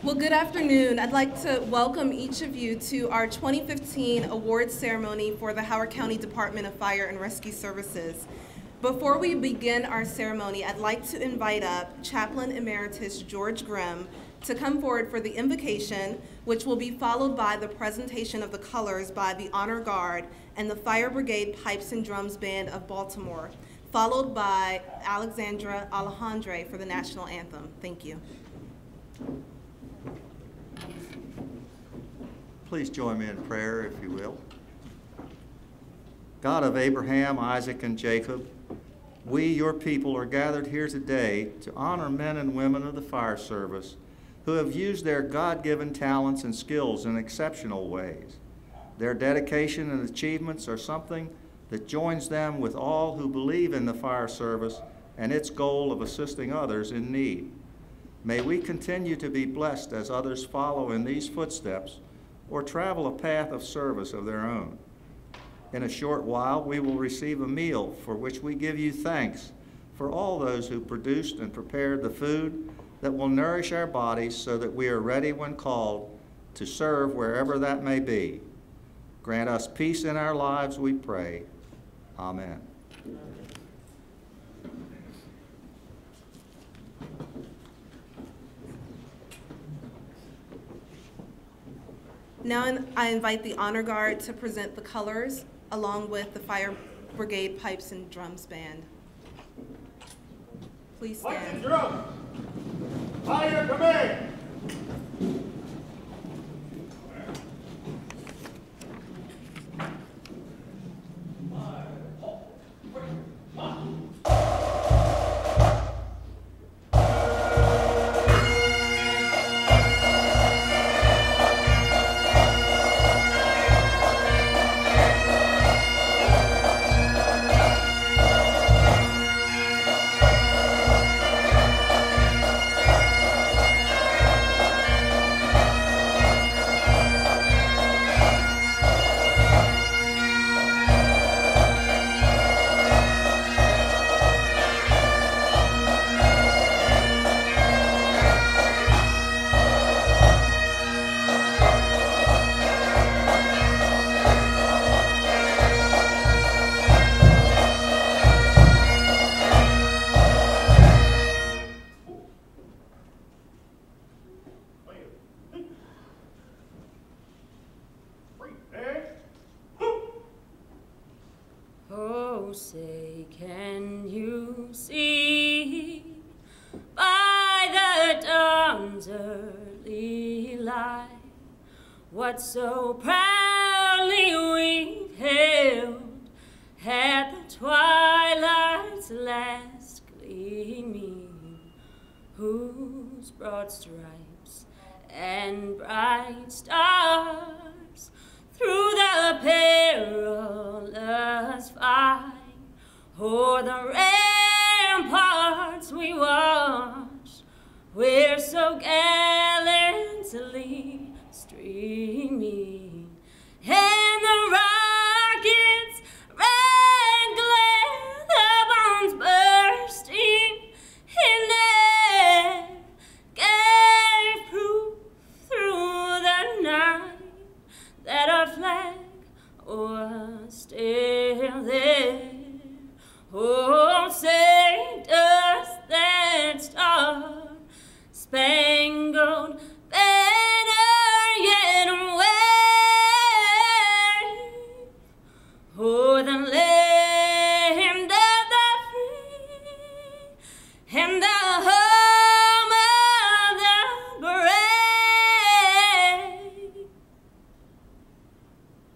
Well, good afternoon. I'd like to welcome each of you to our 2015 awards ceremony for the Howard County Department of Fire and Rescue Services. Before we begin our ceremony, I'd like to invite up Chaplain Emeritus George Grimm to come forward for the invocation, which will be followed by the presentation of the colors by the Honor Guard and the Fire Brigade Pipes and Drums Band of Baltimore, followed by Alexandra Alejandre for the national anthem. Thank you. Please join me in prayer, if you will. God of Abraham, Isaac, and Jacob, we, your people, are gathered here today to honor men and women of the fire service who have used their God-given talents and skills in exceptional ways. Their dedication and achievements are something that joins them with all who believe in the fire service and its goal of assisting others in need. May we continue to be blessed as others follow in these footsteps or travel a path of service of their own. In a short while, we will receive a meal for which we give you thanks for all those who produced and prepared the food that will nourish our bodies so that we are ready when called to serve wherever that may be. Grant us peace in our lives, we pray. Amen. Now I invite the Honor Guard to present the colors along with the Fire Brigade Pipes and Drums Band. Please stand. Pipes and drums. Fire command. Oh, say, can you see by the dawn's early light what so proudly we've hailed at the twilight's last gleaming, whose broad stripes and bright stars through the perilous fight o'er the ramparts we watch, we're so gallantly streaming, and the rockets red glare, the bombs bursting in air, gave proof through the night that our flag was still there. Oh, say does that star-spangled banner yet wave o'er the land of the free and the home of the brave?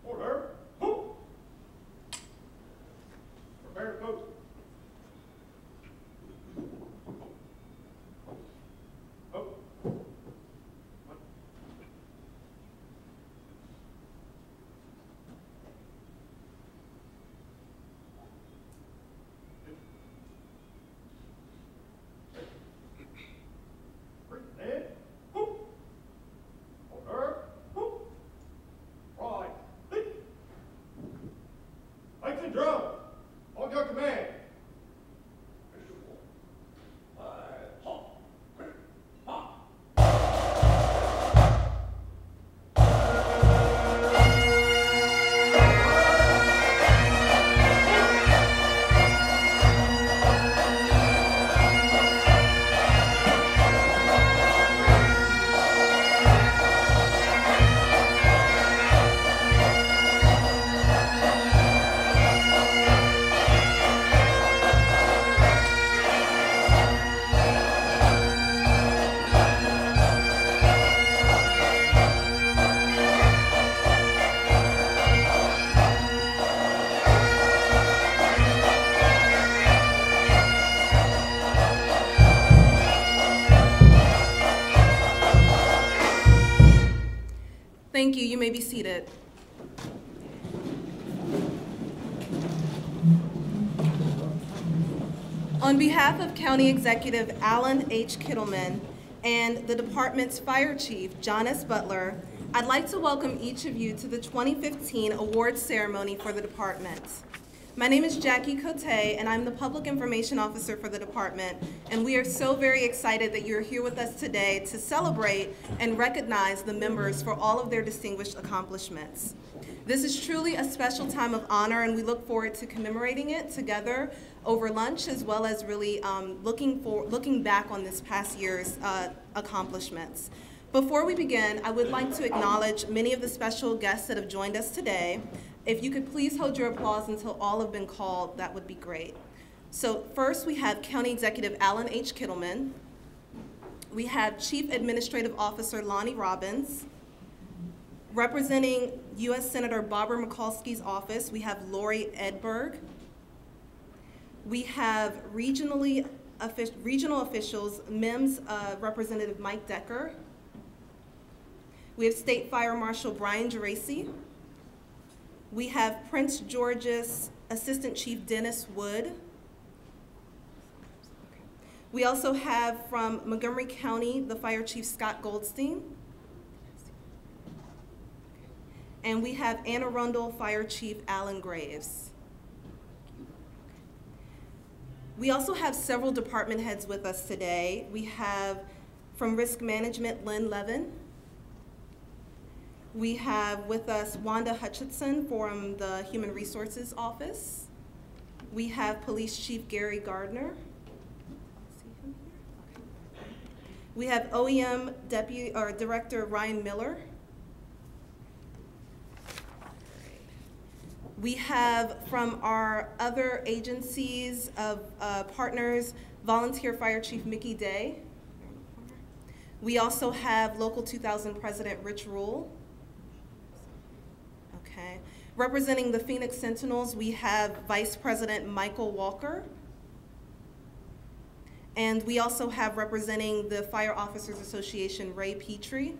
Order. Who? Prepare to post. Oh. Thank you. You may be seated. On behalf of County Executive Alan H. Kittleman and the department's Fire Chief, John S. Butler, I'd like to welcome each of you to the 2015 awards ceremony for the department. My name is Jackie Cote, and I'm the Public Information Officer for the department, and we are so very excited that you're here with us today to celebrate and recognize the members for all of their distinguished accomplishments. This is truly a special time of honor, and we look forward to commemorating it together over lunch, as well as really looking back on this past year's accomplishments. Before we begin, I would like to acknowledge many of the special guests that have joined us today. If you could please hold your applause until all have been called, that would be great. So first, we have County Executive Alan H. Kittleman. We have Chief Administrative Officer Lonnie Robbins. Representing U.S. Senator Barbara Mikulski's office, we have Lori Edberg. We have regional officials, MIMS Representative Mike Decker. We have State Fire Marshal Brian Geraci. We have Prince George's Assistant Chief Dennis Wood. We also have from Montgomery County, the Fire Chief Scott Goldstein. And we have Anne Arundel Fire Chief Alan Graves. We also have several department heads with us today. We have from Risk Management, Lynn Levin. We have with us Wanda Hutchinson from the Human Resources Office. We have Police Chief Gary Gardner. We have OEM Director Ryan Miller. We have from our other agencies of partners, Volunteer Fire Chief Mickey Day. We also have Local 2000 President Rich Rule. Okay. Representing the Phoenix Sentinels, we have Vice President Michael Walker. And we also have representing the Fire Officers Association, Ray Petrie.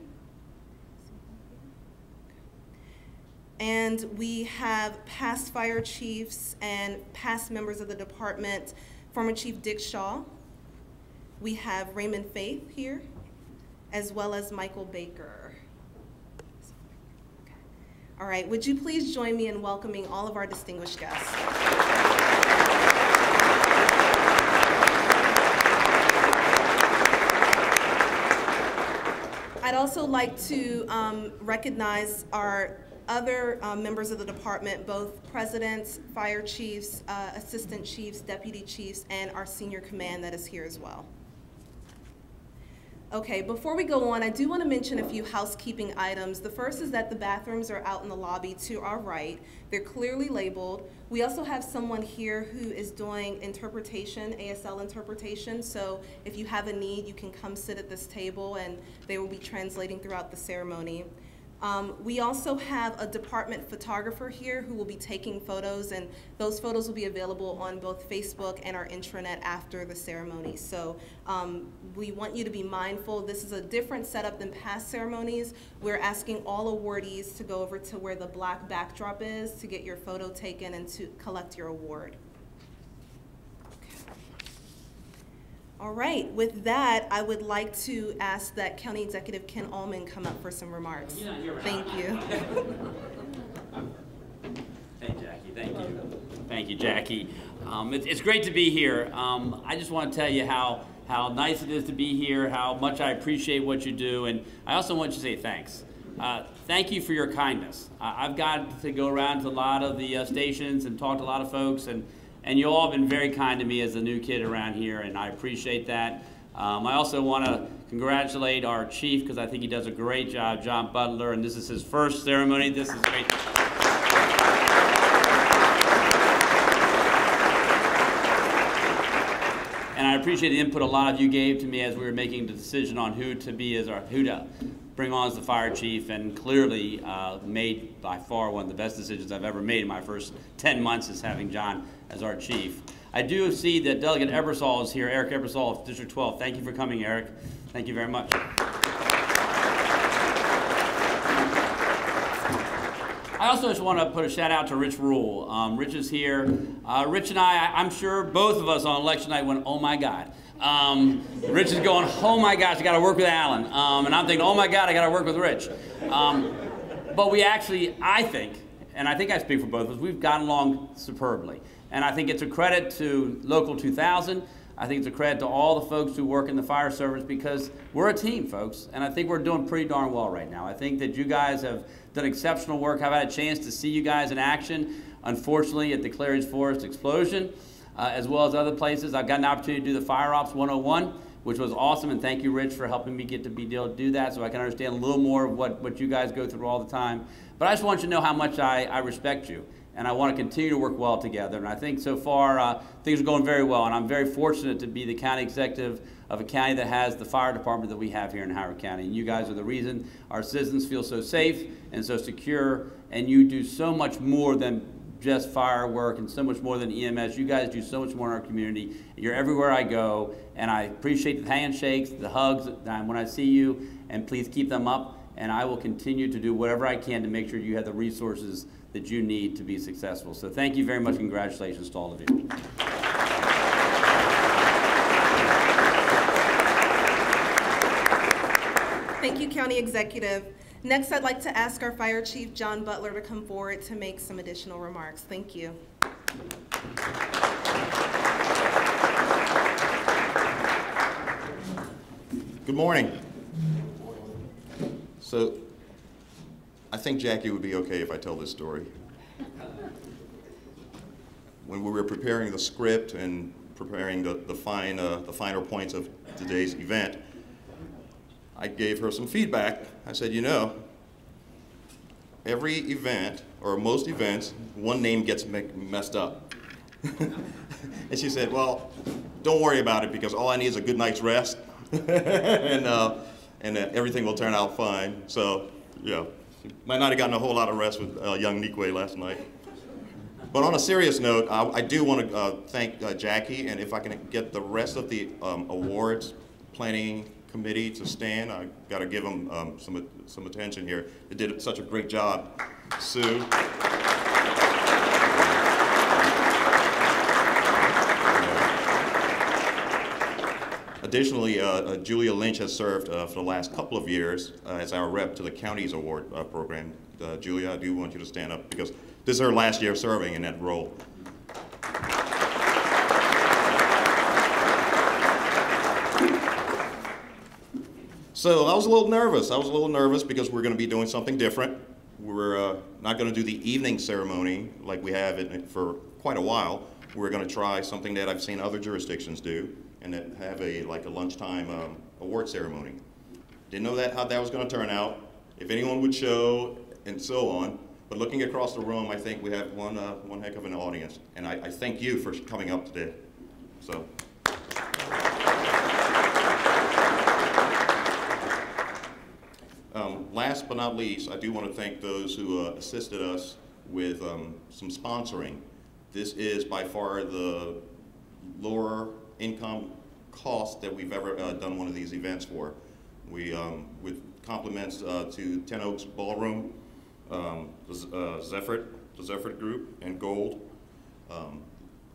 And we have past fire chiefs and past members of the department, former Chief Dick Shaw. We have Raymond Faith here, as well as Michael Baker. Okay. All right, would you please join me in welcoming all of our distinguished guests? I'd also like to recognize our other members of the department, both presidents, fire chiefs, assistant chiefs, deputy chiefs, and our senior command that is here as well. Okay, before we go on, I do want to mention a few housekeeping items. The first is that the bathrooms are out in the lobby to our right. They're clearly labeled. We also have someone here who is doing interpretation, ASL interpretation, so if you have a need, you can come sit at this table and they will be translating throughout the ceremony. We also have a department photographer here who will be taking photos, and those photos will be available on both Facebook and our intranet after the ceremony. So we want you to be mindful. This is a different setup than past ceremonies. We're asking all awardees to go over to where the black backdrop is to get your photo taken and to collect your award. All right, with that, I would like to ask that County Executive Ken Allman come up for some remarks. Thank you. Hey, Jackie, thank you. Thank you, Jackie. It's great to be here. I just want to tell you how nice it is to be here, how much I appreciate what you do, and I also want you to say thanks. Thank you for your kindness. I've got to go around to a lot of the stations and talk to a lot of folks, and you all have been very kind to me as a new kid around here, and I appreciate that. I also want to congratulate our chief, because I think he does a great job, John Butler, and this is his first ceremony. This is great. And I appreciate the input a lot of you gave to me as we were making the decision on who to bring on as the fire chief, and clearly made by far one of the best decisions I've ever made in my first 10 months is having John as our chief. I do see that Delegate Ebersol is here, Eric Ebersol of District 12. Thank you for coming, Eric. Thank you very much. I also just want to put a shout out to Rich Rule. Rich is here. Rich and I'm sure both of us on election night went, oh my God. Rich is going, oh my gosh, I got to work with Alan. And I'm thinking, oh my God, I got to work with Rich. But we actually, I think I speak for both of us, we've gotten along superbly. And I think it's a credit to Local 2000. I think it's a credit to all the folks who work in the fire service, because we're a team, folks, and I think we're doing pretty darn well right now. I think that you guys have done exceptional work. I've had a chance to see you guys in action, unfortunately, at the Clary's Forest explosion, as well as other places. I've got an opportunity to do the Fire Ops 101, which was awesome, and thank you, Rich, for helping me get to be able to do that so I can understand a little more of what you guys go through all the time. But I just want you to know how much I respect you. And I want to continue to work well together. And I think so far things are going very well. And I'm very fortunate to be the county executive of a county that has the fire department that we have here in Howard County. And you guys are the reason our citizens feel so safe and so secure. And you do so much more than just fire work and so much more than EMS. You guys do so much more in our community. You're everywhere I go. And I appreciate the handshakes, the hugs when I see you. And please keep them up. And I will continue to do whatever I can to make sure you have the resources that you need to be successful. So thank you very much. Congratulations to all of you. Thank you, County Executive. Next, I'd like to ask our Fire Chief, John Butler, to come forward to make some additional remarks. Thank you. Good morning. So, I think Jackie would be okay if I tell this story. When we were preparing the script and preparing the finer points of today's event, I gave her some feedback. I said, you know, every event, or most events, one name gets messed up. And she said, well, don't worry about it, because all I need is a good night's rest, and everything will turn out fine. So, yeah. Might not have gotten a whole lot of rest with young Nikwe last night. But on a serious note, I do want to thank Jackie, and if I can get the rest of the awards planning committee to stand, I got to give them some attention here. They did such a great job. Sue. Additionally, Julia Lynch has served for the last couple of years as our rep to the county's award program. Julia, I do want you to stand up, because this is her last year serving in that role. So I was a little nervous because we're going to be doing something different. We're not going to do the evening ceremony like we have for quite a while. We're going to try something that I've seen other jurisdictions do, and that have like a lunchtime award ceremony. Didn't know how that was going to turn out, if anyone would show, and so on. But looking across the room, I think we have one heck of an audience, and I thank you for coming up today. So. Last but not least, I do want to thank those who assisted us with some sponsoring. This is by far the lower income cost that we've ever done one of these events for. We, with compliments to Ten Oaks Ballroom, the Zephyr Group, and Gold,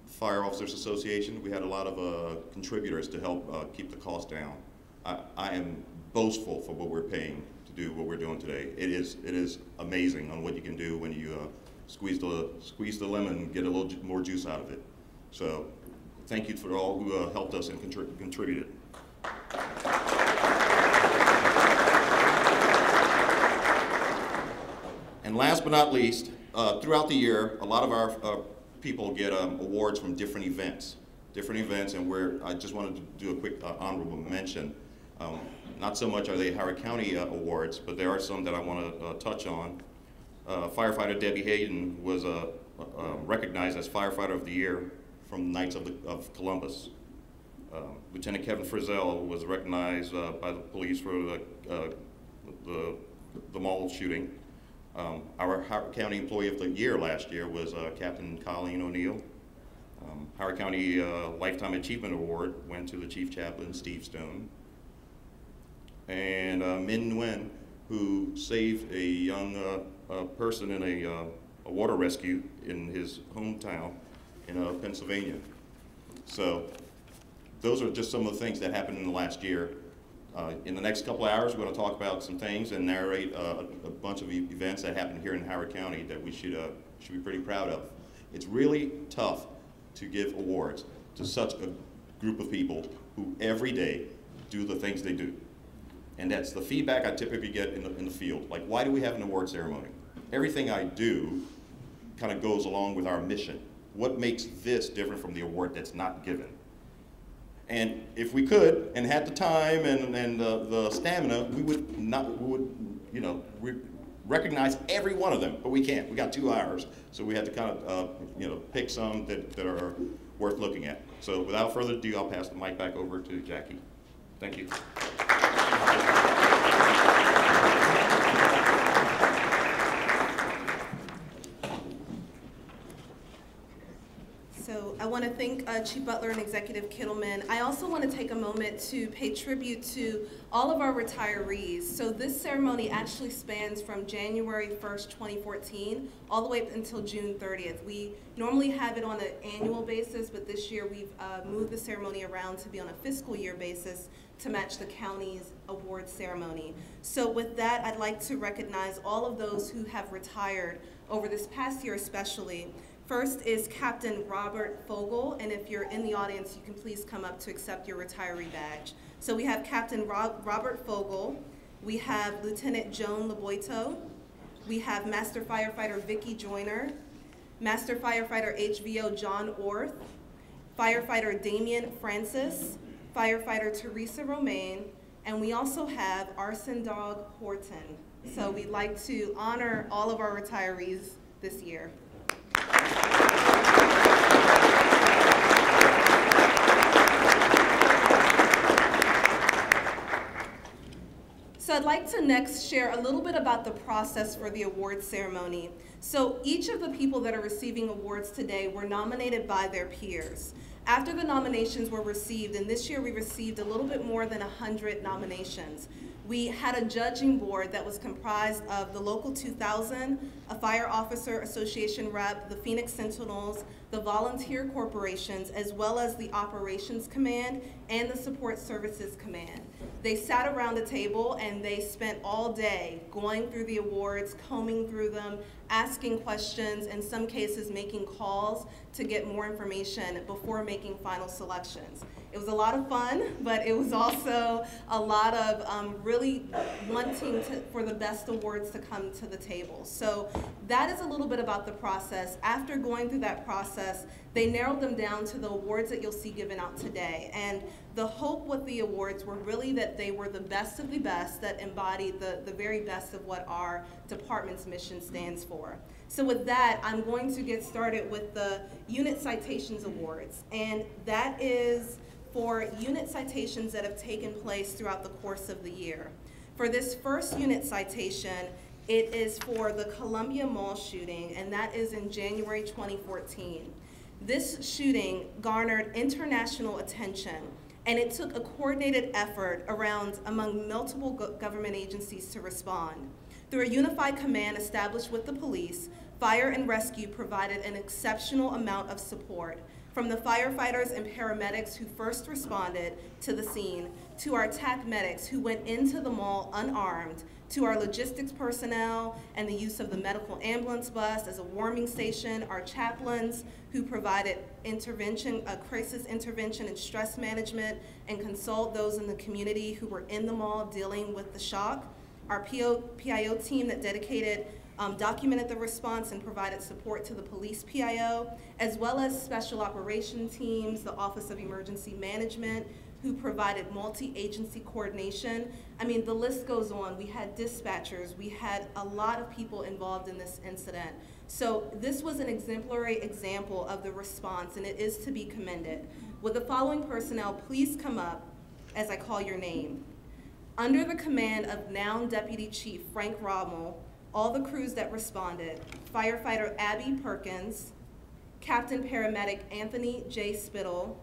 Fire Officers Association, we had a lot of contributors to help keep the cost down. I am boastful for what we're paying to do what we're doing today. It is amazing on what you can do when you squeeze the lemon and get a little more juice out of it. So thank you for all who helped us and contributed. And last but not least, throughout the year, a lot of our people get awards from different events, and I just wanted to do a quick honorable mention. Not so much are they Howard County awards, but there are some that I want to touch on. Firefighter Debbie Hayden was recognized as Firefighter of the Year from Knights of Columbus. Lieutenant Kevin Frizzell was recognized by the police for the mall shooting. Our Howard County Employee of the Year last year was Captain Colleen O'Neill. Howard County Lifetime Achievement Award went to the Chief Chaplain, Steve Stone. And Min Nguyen, who saved a young a person in a water rescue in his hometown in Pennsylvania. So those are just some of the things that happened in the last year. In the next couple of hours, we're going to talk about some things and narrate a bunch of events that happened here in Howard County that we should be pretty proud of. It's really tough to give awards to such a group of people who every day do the things they do. And that's the feedback I typically get in the field. Like, why do we have an award ceremony? Everything I do kind of goes along with our mission. What makes this different from the award that's not given? And if we could and had the time and the stamina, we would recognize every one of them, but we can't. We got 2 hours, so we had to kind of pick some that are worth looking at. So without further ado, I'll pass the mic back over to Jackie. Thank you. So I want to thank Chief Butler and Executive Kittleman. I also want to take a moment to pay tribute to all of our retirees. So this ceremony actually spans from January 1st, 2014, all the way up until June 30th. We normally have it on an annual basis, but this year we've moved the ceremony around to be on a fiscal year basis to match the county's award ceremony. So with that, I'd like to recognize all of those who have retired over this past year especially. First is Captain Robert Fogel, and if you're in the audience, you can please come up to accept your retiree badge. So we have Captain Robert Fogel, we have Lieutenant Joan Laboito, we have Master Firefighter Vicky Joyner, Master Firefighter HVO John Orth, Firefighter Damian Francis, Firefighter Teresa Romaine, and we also have Arson Dog Horton. So we'd like to honor all of our retirees this year. So I'd like to next share a little bit about the process for the awards ceremony. So each of the people that are receiving awards today were nominated by their peers. After the nominations were received, and this year we received a little bit more than 100 nominations, we had a judging board that was comprised of the Local 2000, a Fire Officer Association rep, the Phoenix Sentinels, the volunteer corporations, as well as the Operations Command and the Support Services Command. They sat around a table and they spent all day going through the awards, combing through them, asking questions, in some cases making calls to get more information before making final selections. It was a lot of fun, but it was also a lot of really wanting for the best awards to come to the table. So that is a little bit about the process. After going through that process, they narrowed them down to the awards that you'll see given out today. And the hope with the awards were really that they were the best of the best that embodied the very best of what our department's mission stands for. So with that, I'm going to get started with the Unit Citations Awards. And that is for unit citations that have taken place throughout the course of the year. For this first unit citation, it is for the Columbia Mall shooting, and that is in January 2014. This shooting garnered international attention, and it took a coordinated effort among multiple government agencies to respond. Through a unified command established with the police, fire and rescue provided an exceptional amount of support, from the firefighters and paramedics who first responded to the scene, to our TAC medics who went into the mall unarmed, to our logistics personnel and the use of the medical ambulance bus as a warming station, our chaplains who provided crisis intervention and stress management and consult those in the community who were in the mall dealing with the shock, our PIO team that documented the response and provided support to the police PIO, as well as special operation teams, the Office of Emergency Management, who provided multi-agency coordination. I mean, the list goes on. We had dispatchers. We had a lot of people involved in this incident. So this was an exemplary example of the response, and it is to be commended. Would the following personnel please come up as I call your name? Under the command of now Deputy Chief Frank Rommel, all the crews that responded: Firefighter Abby Perkins, Captain Paramedic Anthony J. Spittle,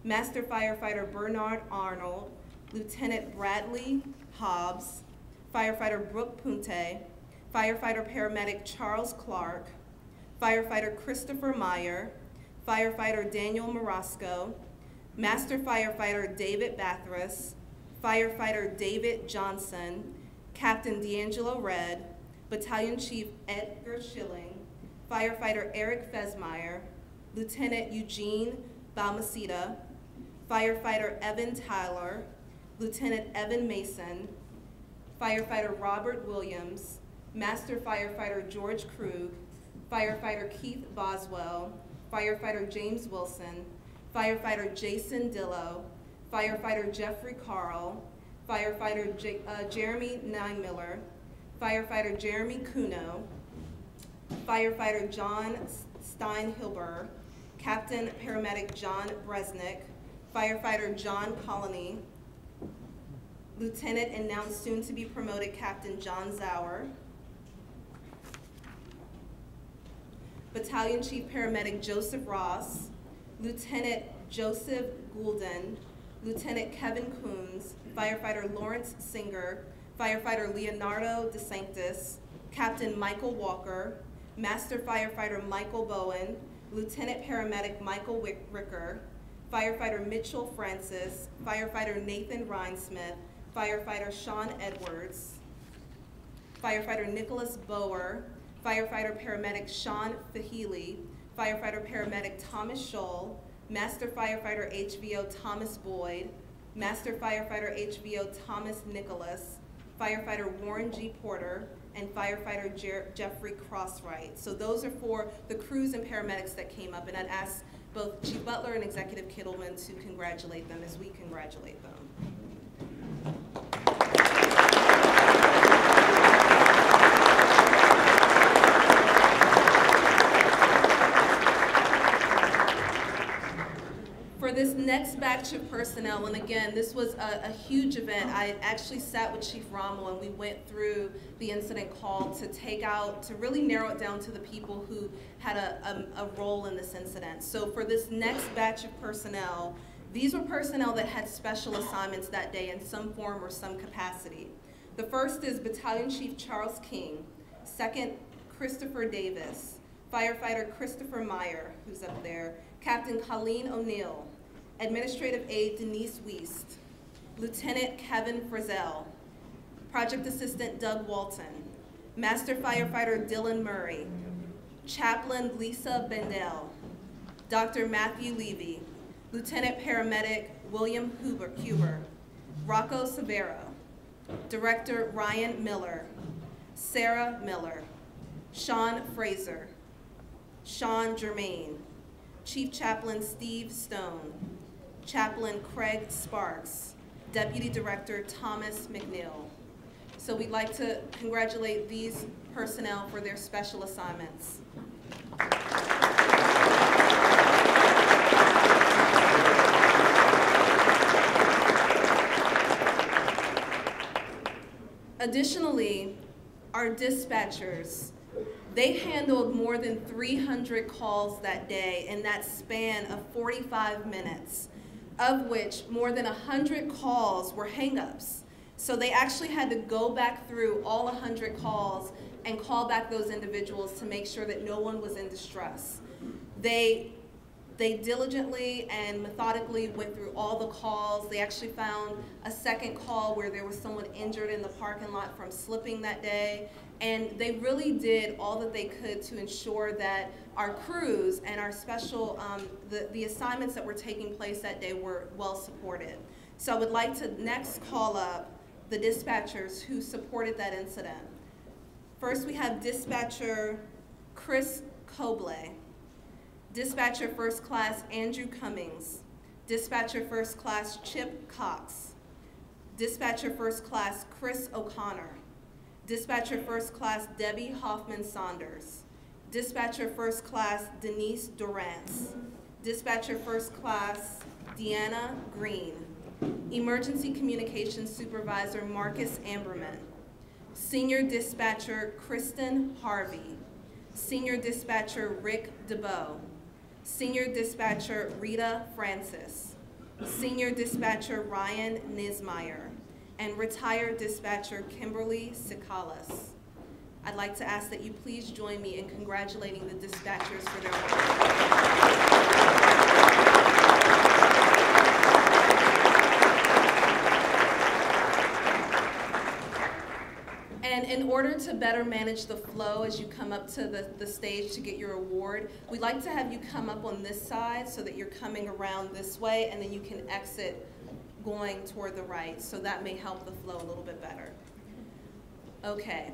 Master Firefighter Bernard Arnold, Lieutenant Bradley Hobbs, Firefighter Brooke Punte, firefighter paramedic Charles Clark, firefighter Christopher Meyer, firefighter Daniel Marasco, master firefighter David Bathurst, firefighter David Johnson, Captain D'Angelo Red, Battalion Chief Edgar Schilling, firefighter Eric Fesmeyer, Lieutenant Eugene Balmaceda, firefighter Evan Tyler, Lieutenant Evan Mason, firefighter Robert Williams, master firefighter George Krug, firefighter Keith Boswell, firefighter James Wilson, firefighter Jason Dillow, firefighter Jeffrey Carl, firefighter Jeremy Ninemiller, firefighter Jeremy Kuno, firefighter John Steinhilber, Captain Paramedic John Bresnick, firefighter John Colony, Lieutenant and now soon to be promoted Captain John Zauer, Battalion Chief Paramedic Joseph Ross, Lieutenant Joseph Goulden, Lieutenant Kevin Coons, firefighter Lawrence Singer, firefighter Leonardo DeSanctis, Captain Michael Walker, master firefighter Michael Bowen, Lieutenant Paramedic Michael Ricker, firefighter Mitchell Francis, firefighter Nathan Rhinesmith, firefighter Sean Edwards, firefighter Nicholas Bower, firefighter paramedic Sean Fahili, firefighter paramedic Thomas Scholl, master firefighter HVO Thomas Boyd, master firefighter HVO Thomas Nicholas, firefighter Warren G. Porter, and firefighter Jeffrey Crosswright. So those are for the crews and paramedics that came up, and I'd ask both Chief Butler and Executive Kittleman to congratulate them as we congratulate them. For this next batch of personnel, and again, this was a huge event. I actually sat with Chief Rommel and we went through the incident call to really narrow it down to the people who had a role in this incident. So for this next batch of personnel, these were personnel that had special assignments that day in some form or some capacity. The first is Battalion Chief Charles King, second Christopher Davis, firefighter Christopher Meyer, who's up there, Captain Colleen O'Neill, Administrative Aide Denise Wiest, Lieutenant Kevin Frizzell, Project Assistant Doug Walton, Master Firefighter Dylan Murray, Chaplain Lisa Bendel, Dr. Matthew Levy, Lieutenant Paramedic William Huber, Rocco Severo, Director Ryan Miller, Sarah Miller, Sean Fraser, Sean Germain, Chief Chaplain Steve Stone, Chaplain Craig Sparks, Deputy Director Thomas McNeil. So we'd like to congratulate these personnel for their special assignments. Additionally, our dispatchers, they handled more than 300 calls that day in that span of 45 minutes, of which more than 100 calls were hang-ups. So they actually had to go back through all 100 calls and call back those individuals to make sure that no one was in distress. They diligently and methodically went through all the calls. They actually found a second call where there was someone injured in the parking lot from slipping that day. And they really did all that they could to ensure that our crews and our special, the assignments that were taking place that day were well supported. So I would like to next call up the dispatchers who supported that incident. First we have dispatcher Chris Cobley, dispatcher first class Andrew Cummings, dispatcher first class Chip Cox, dispatcher first class Chris O'Connor, dispatcher first class Debbie Hoffman Saunders, dispatcher first class Denise Durance, dispatcher first class Deanna Green, emergency communications supervisor Marcus Amberman, senior dispatcher Kristen Harvey, senior dispatcher Rick DeBoe, senior dispatcher Rita Francis, senior dispatcher Ryan Nismeyer, and retired dispatcher Kimberly Sikalas. I'd like to ask that you please join me in congratulating the dispatchers for their work. And in order to better manage the flow as you come up to the stage to get your award, we'd like to have you come up on this side so that you're coming around this way, and then you can exit going toward the right, so that may help the flow a little bit better. Okay.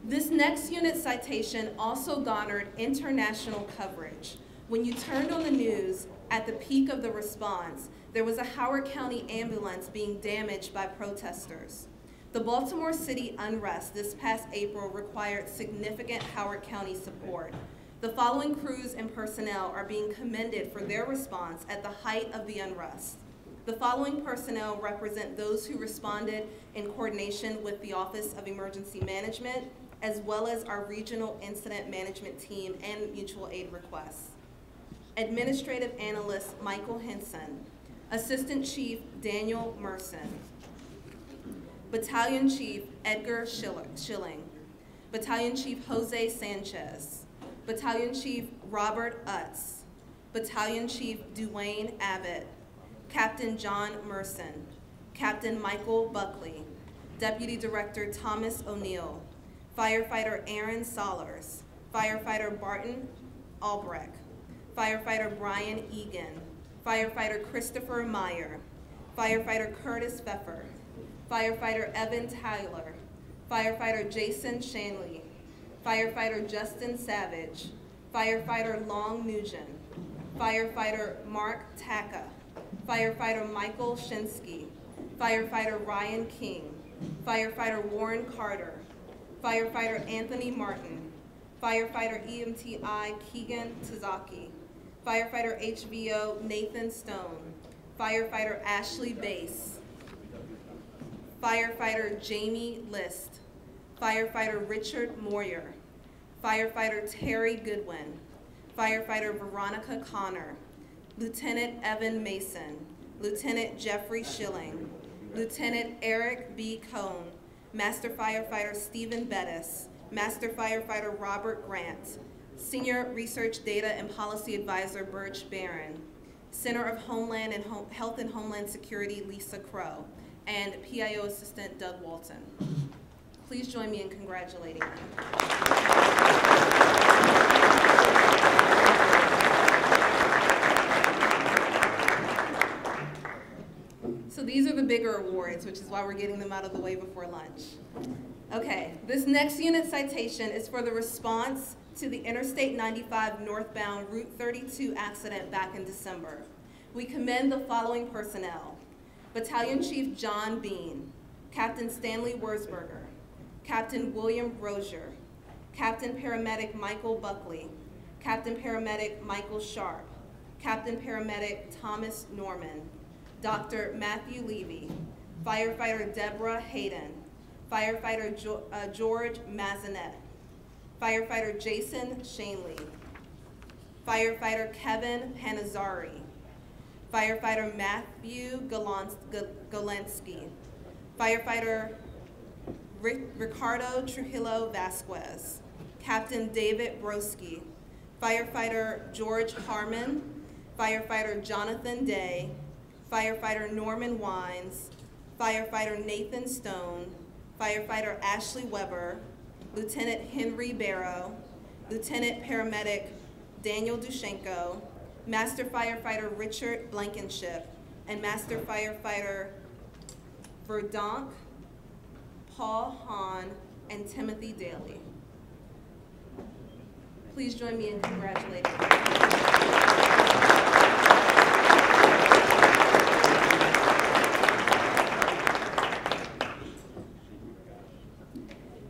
This next unit citation also garnered international coverage. When you turned on the news, at the peak of the response, there was a Howard County ambulance being damaged by protesters. The Baltimore City unrest this past April required significant Howard County support. The following crews and personnel are being commended for their response at the height of the unrest. The following personnel represent those who responded in coordination with the Office of Emergency Management, as well as our Regional Incident Management Team and mutual aid requests. Administrative Analyst Michael Henson, Assistant Chief Daniel Merson, Battalion Chief Edgar Schilling, Battalion Chief Jose Sanchez, Battalion Chief Robert Utz, Battalion Chief Duane Abbott, Captain John Merson, Captain Michael Buckley, Deputy Director Thomas O'Neill, Firefighter Aaron Sollers, Firefighter Barton Albrecht, Firefighter Brian Egan, Firefighter Christopher Meyer, Firefighter Curtis Pfeffer, Firefighter Evan Tyler, Firefighter Jason Shanley, Firefighter Justin Savage, Firefighter Long Nugent, Firefighter Mark Taka, Firefighter Michael Shinsky, Firefighter Ryan King, Firefighter Warren Carter, Firefighter Anthony Martin, Firefighter EMTI Keegan Tazaki, Firefighter HVO Nathan Stone, Firefighter Ashley Bass, Firefighter Jamie List, Firefighter Richard Moyer, Firefighter Terry Goodwin, Firefighter Veronica Connor, Lieutenant Evan Mason, Lieutenant Jeffrey Schilling, Lieutenant Eric B. Cohn, Master Firefighter Stephen Bettis, Master Firefighter Robert Grant, Senior Research Data and Policy Advisor Birch Barron, Center of Homeland and Health and Homeland Security Lisa Crow, and PIO Assistant Doug Walton. Please join me in congratulating them. So these are the bigger awards, which is why we're getting them out of the way before lunch. Okay, this next unit citation is for the response to the Interstate 95 northbound Route 32 accident back in December. We commend the following personnel: Battalion Chief John Bean, Captain Stanley Wurzberger, Captain William Rozier, Captain Paramedic Michael Buckley, Captain Paramedic Michael Sharp, Captain Paramedic Thomas Norman, Dr. Matthew Levy, Firefighter Deborah Hayden, Firefighter George Mazinet, Firefighter Jason Shanley, Firefighter Kevin Panazzari, Firefighter Matthew Golensky, Firefighter Ricardo Trujillo Vasquez, Captain David Broski, Firefighter George Harmon, Firefighter Jonathan Day, Firefighter Norman Wines, Firefighter Nathan Stone, Firefighter Ashley Weber, Lieutenant Henry Barrow, Lieutenant Paramedic Daniel Dushenko, Master Firefighter Richard Blankenship, and Master Firefighter Verdonk, Paul Hahn, and Timothy Daly. Please join me in congratulating them.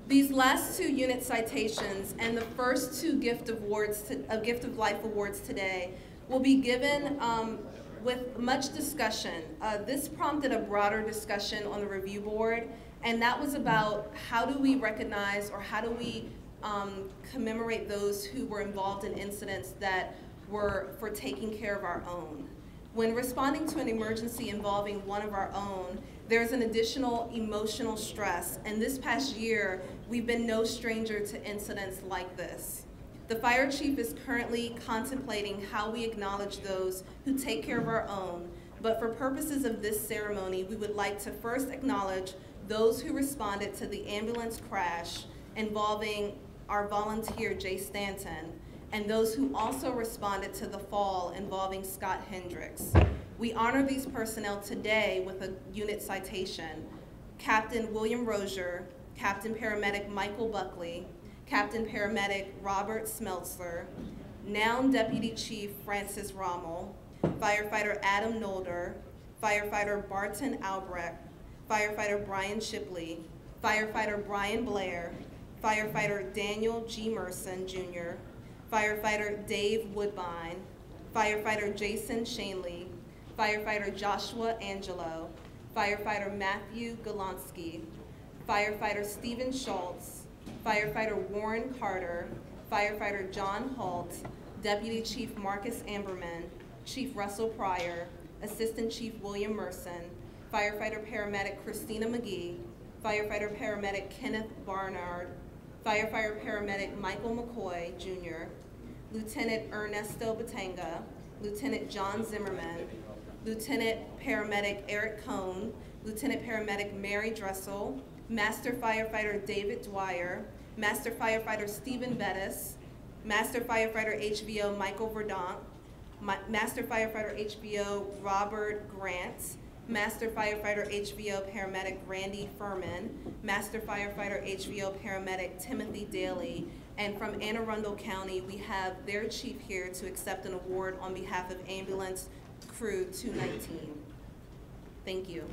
These last two unit citations and the first two Gift of Life awards today will be given with much discussion. This prompted a broader discussion on the review board, and that was about how do we recognize or how do we commemorate those who were involved in incidents that were for taking care of our own. When responding to an emergency involving one of our own, there's an additional emotional stress, and this past year, we've been no stranger to incidents like this. The fire chief is currently contemplating how we acknowledge those who take care of our own, but for purposes of this ceremony, we would like to first acknowledge those who responded to the ambulance crash involving our volunteer, Jay Stanton, and those who also responded to the fall involving Scott Hendricks. We honor these personnel today with a unit citation. Captain William Rozier, Captain Paramedic Michael Buckley, Captain Paramedic Robert Smeltzer, Noun Deputy Chief Francis Rommel, Firefighter Adam Nolder, Firefighter Barton Albrecht, Firefighter Brian Shipley, Firefighter Brian Blair, Firefighter Daniel G. Merson Jr., Firefighter Dave Woodbine, Firefighter Jason Shanley, Firefighter Joshua Angelo, Firefighter Matthew Golonsky, Firefighter Stephen Schultz, Firefighter Warren Carter, Firefighter John Holt, Deputy Chief Marcus Amberman, Chief Russell Pryor, Assistant Chief William Merson, Firefighter Paramedic Christina McGee, Firefighter Paramedic Kenneth Barnard, Firefighter Paramedic Michael McCoy Jr., Lieutenant Ernesto Batanga, Lieutenant John Zimmerman, Lieutenant Paramedic Eric Cohn, Lieutenant Paramedic Mary Dressel, Master Firefighter David Dwyer, Master Firefighter Stephen Bettis, Master Firefighter HVO Michael Verdonk, Master Firefighter HVO Robert Grant, Master Firefighter HVO Paramedic Randy Furman, Master Firefighter HVO Paramedic Timothy Daly, and from Anne Arundel County, we have their chief here to accept an award on behalf of Ambulance Crew 219. Thank you.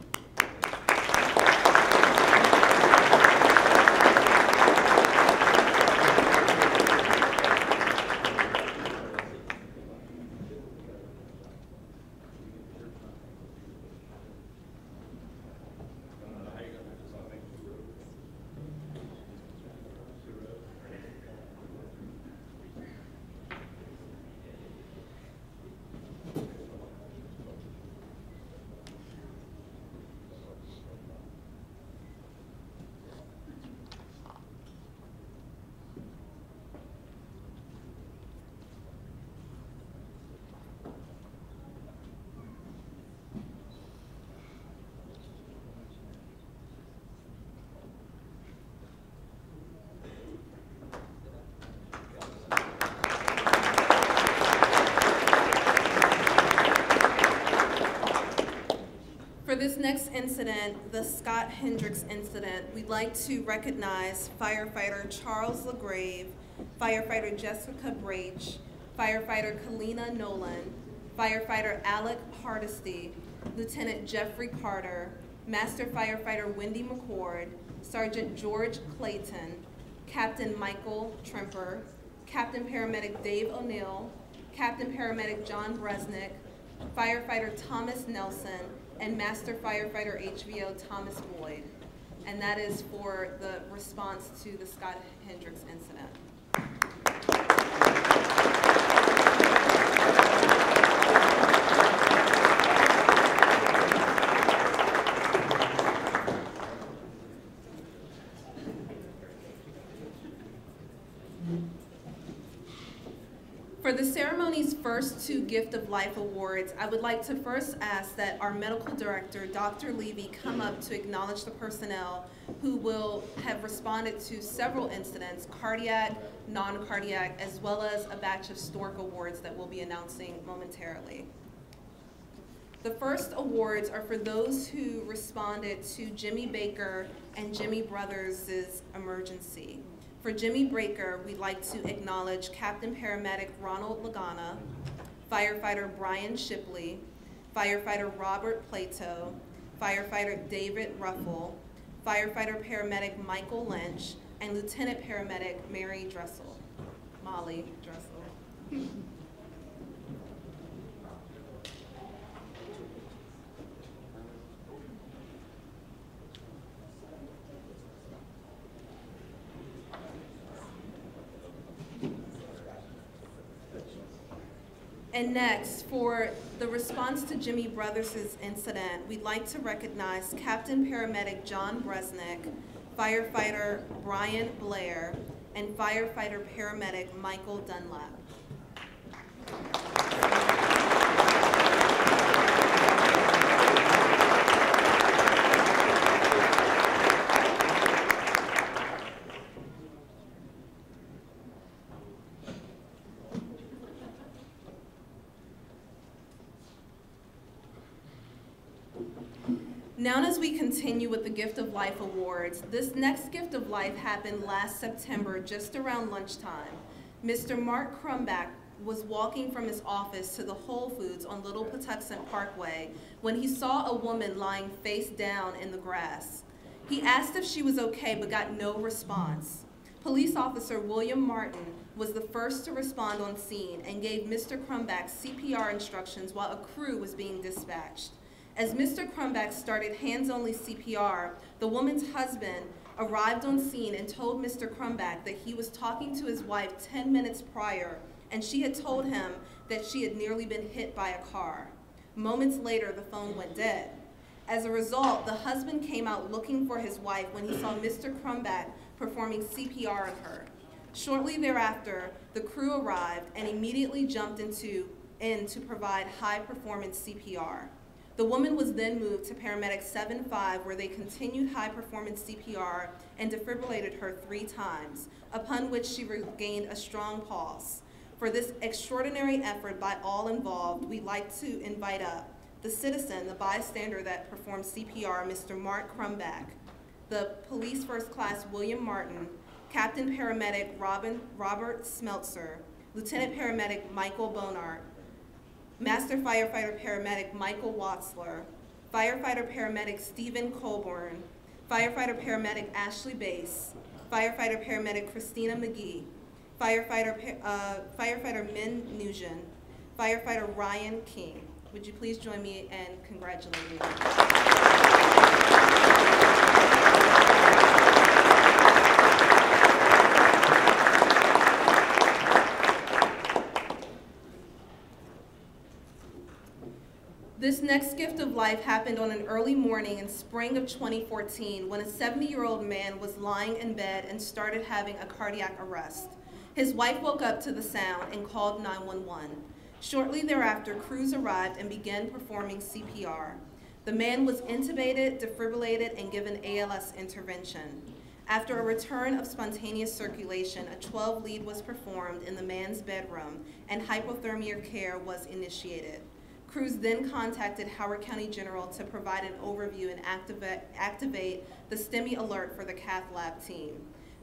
For this next incident, the Scott Hendricks incident, we'd like to recognize Firefighter Charles LaGrave, Firefighter Jessica Brach, Firefighter Kalina Nolan, Firefighter Alec Hardesty, Lieutenant Jeffrey Carter, Master Firefighter Wendy McCord, Sergeant George Clayton, Captain Michael Tremper, Captain Paramedic Dave O'Neill, Captain Paramedic John Bresnick, Firefighter Thomas Nelson, and Master Firefighter HVO Thomas Boyd. And that is for the response to the Scott Hendricks incident. For the ceremony's first two Gift of Life awards, I would like to first ask that our medical director, Dr. Levy, come up to acknowledge the personnel who will have responded to several incidents, cardiac, non-cardiac, as well as a batch of Stork awards that we'll be announcing momentarily. The first awards are for those who responded to Jimmy Baker and Jimmy Brothers' emergency. For Jimmy Baker, we'd like to acknowledge Captain Paramedic Ronald Lagana, Firefighter Brian Shipley, Firefighter Robert Plato, Firefighter David Ruffle, Firefighter Paramedic Michael Lynch, and Lieutenant Paramedic Mary Dressel, Molly Dressel. And next, for the response to Jimmy Brothers' incident, we'd like to recognize Captain Paramedic John Bresnick, Firefighter Brian Blair, and Firefighter Paramedic Michael Dunlap. Now, as we continue with the Gift of Life Awards, this next Gift of Life happened last September, just around lunchtime. Mr. Mark Crumback was walking from his office to the Whole Foods on Little Patuxent Parkway when he saw a woman lying face down in the grass. He asked if she was okay, but got no response. Police officer William Martin was the first to respond on scene and gave Mr. Crumback CPR instructions while a crew was being dispatched. As Mr. Crumback started hands-only CPR, the woman's husband arrived on scene and told Mr. Crumback that he was talking to his wife 10 minutes prior, and she had told him that she had nearly been hit by a car. Moments later, the phone went dead. As a result, the husband came out looking for his wife when he saw Mr. Crumback performing CPR on her. Shortly thereafter, the crew arrived and immediately jumped in to provide high-performance CPR. The woman was then moved to paramedic 7-5, where they continued high-performance CPR and defibrillated her 3 times, upon which she regained a strong pulse. For this extraordinary effort by all involved, we'd like to invite up the citizen, the bystander that performed CPR, Mr. Mark Crumback, the police first class William Martin, Captain Paramedic Robert Smeltzer, Lieutenant Paramedic Michael Bonart, Master Firefighter Paramedic Michael Watzler, Firefighter Paramedic Stephen Colburn, Firefighter Paramedic Ashley Bass, Firefighter Paramedic Christina McGee, Firefighter Min Nugent, Firefighter Ryan King. Would you please join me in congratulating them? This next gift of life happened on an early morning in spring of 2014 when a 70-year-old man was lying in bed and started having a cardiac arrest. His wife woke up to the sound and called 911. Shortly thereafter, crews arrived and began performing CPR. The man was intubated, defibrillated, and given ALS intervention. After a return of spontaneous circulation, a 12 lead was performed in the man's bedroom and hypothermia care was initiated. Crews then contacted Howard County General to provide an overview and activate the STEMI alert for the cath lab team.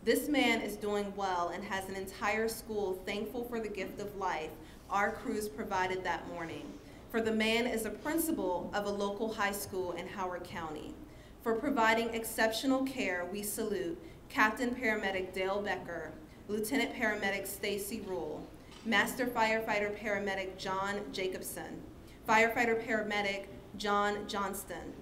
This man is doing well and has an entire school thankful for the gift of life our crews provided that morning. For the man is a principal of a local high school in Howard County. For providing exceptional care, we salute Captain Paramedic Dale Becker, Lieutenant Paramedic Stacy Rule, Master Firefighter Paramedic John Jacobson, Firefighter Paramedic John Johnston,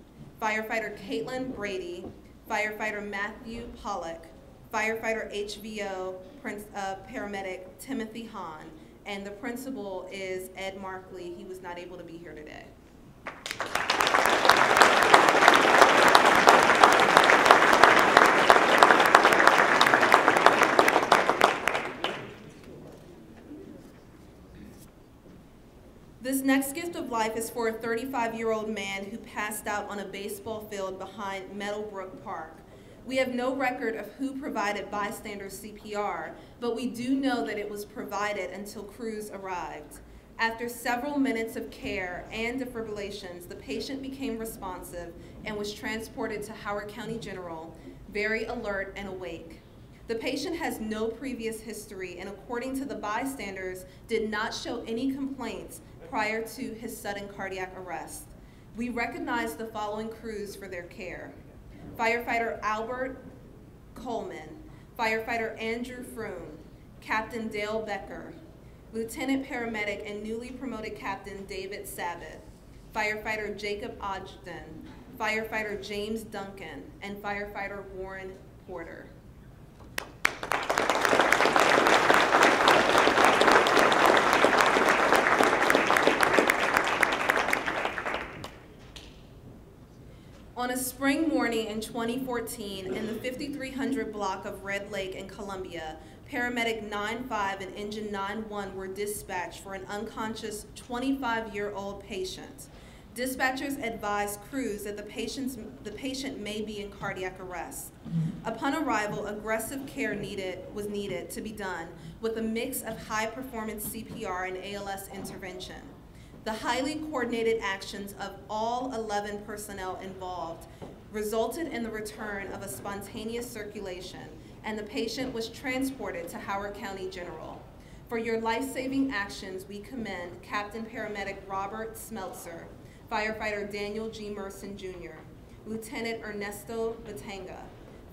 Firefighter Caitlin Brady, Firefighter Matthew Pollock, Firefighter HVO Paramedic Timothy Hahn, and the principal is Ed Markley. He was not able to be here today. This next gift of life is for a 35-year-old man who passed out on a baseball field behind Meadowbrook Park. We have no record of who provided bystander CPR, but we do know that it was provided until crews arrived. After several minutes of care and defibrillations, the patient became responsive and was transported to Howard County General, very alert and awake. The patient has no previous history and, according to the bystanders, did not show any complaints prior to his sudden cardiac arrest. We recognize the following crews for their care: Firefighter Albert Coleman, Firefighter Andrew Froome, Captain Dale Becker, Lieutenant Paramedic and newly promoted Captain David Sabbath, Firefighter Jacob Ogden, Firefighter James Duncan, and Firefighter Warren Porter. On a spring morning in 2014, in the 5300 block of Red Lake in Columbia, paramedic 9-5 and engine 9-1 were dispatched for an unconscious 25-year-old patient. Dispatchers advised crews that the patient may be in cardiac arrest. Upon arrival, aggressive care was needed to be done with a mix of high-performance CPR and ALS intervention. The highly coordinated actions of all 11 personnel involved resulted in the return of a spontaneous circulation, and the patient was transported to Howard County General. For your life-saving actions, we commend Captain Paramedic Robert Smeltzer, Firefighter Daniel G. Merson Jr., Lieutenant Ernesto Batanga,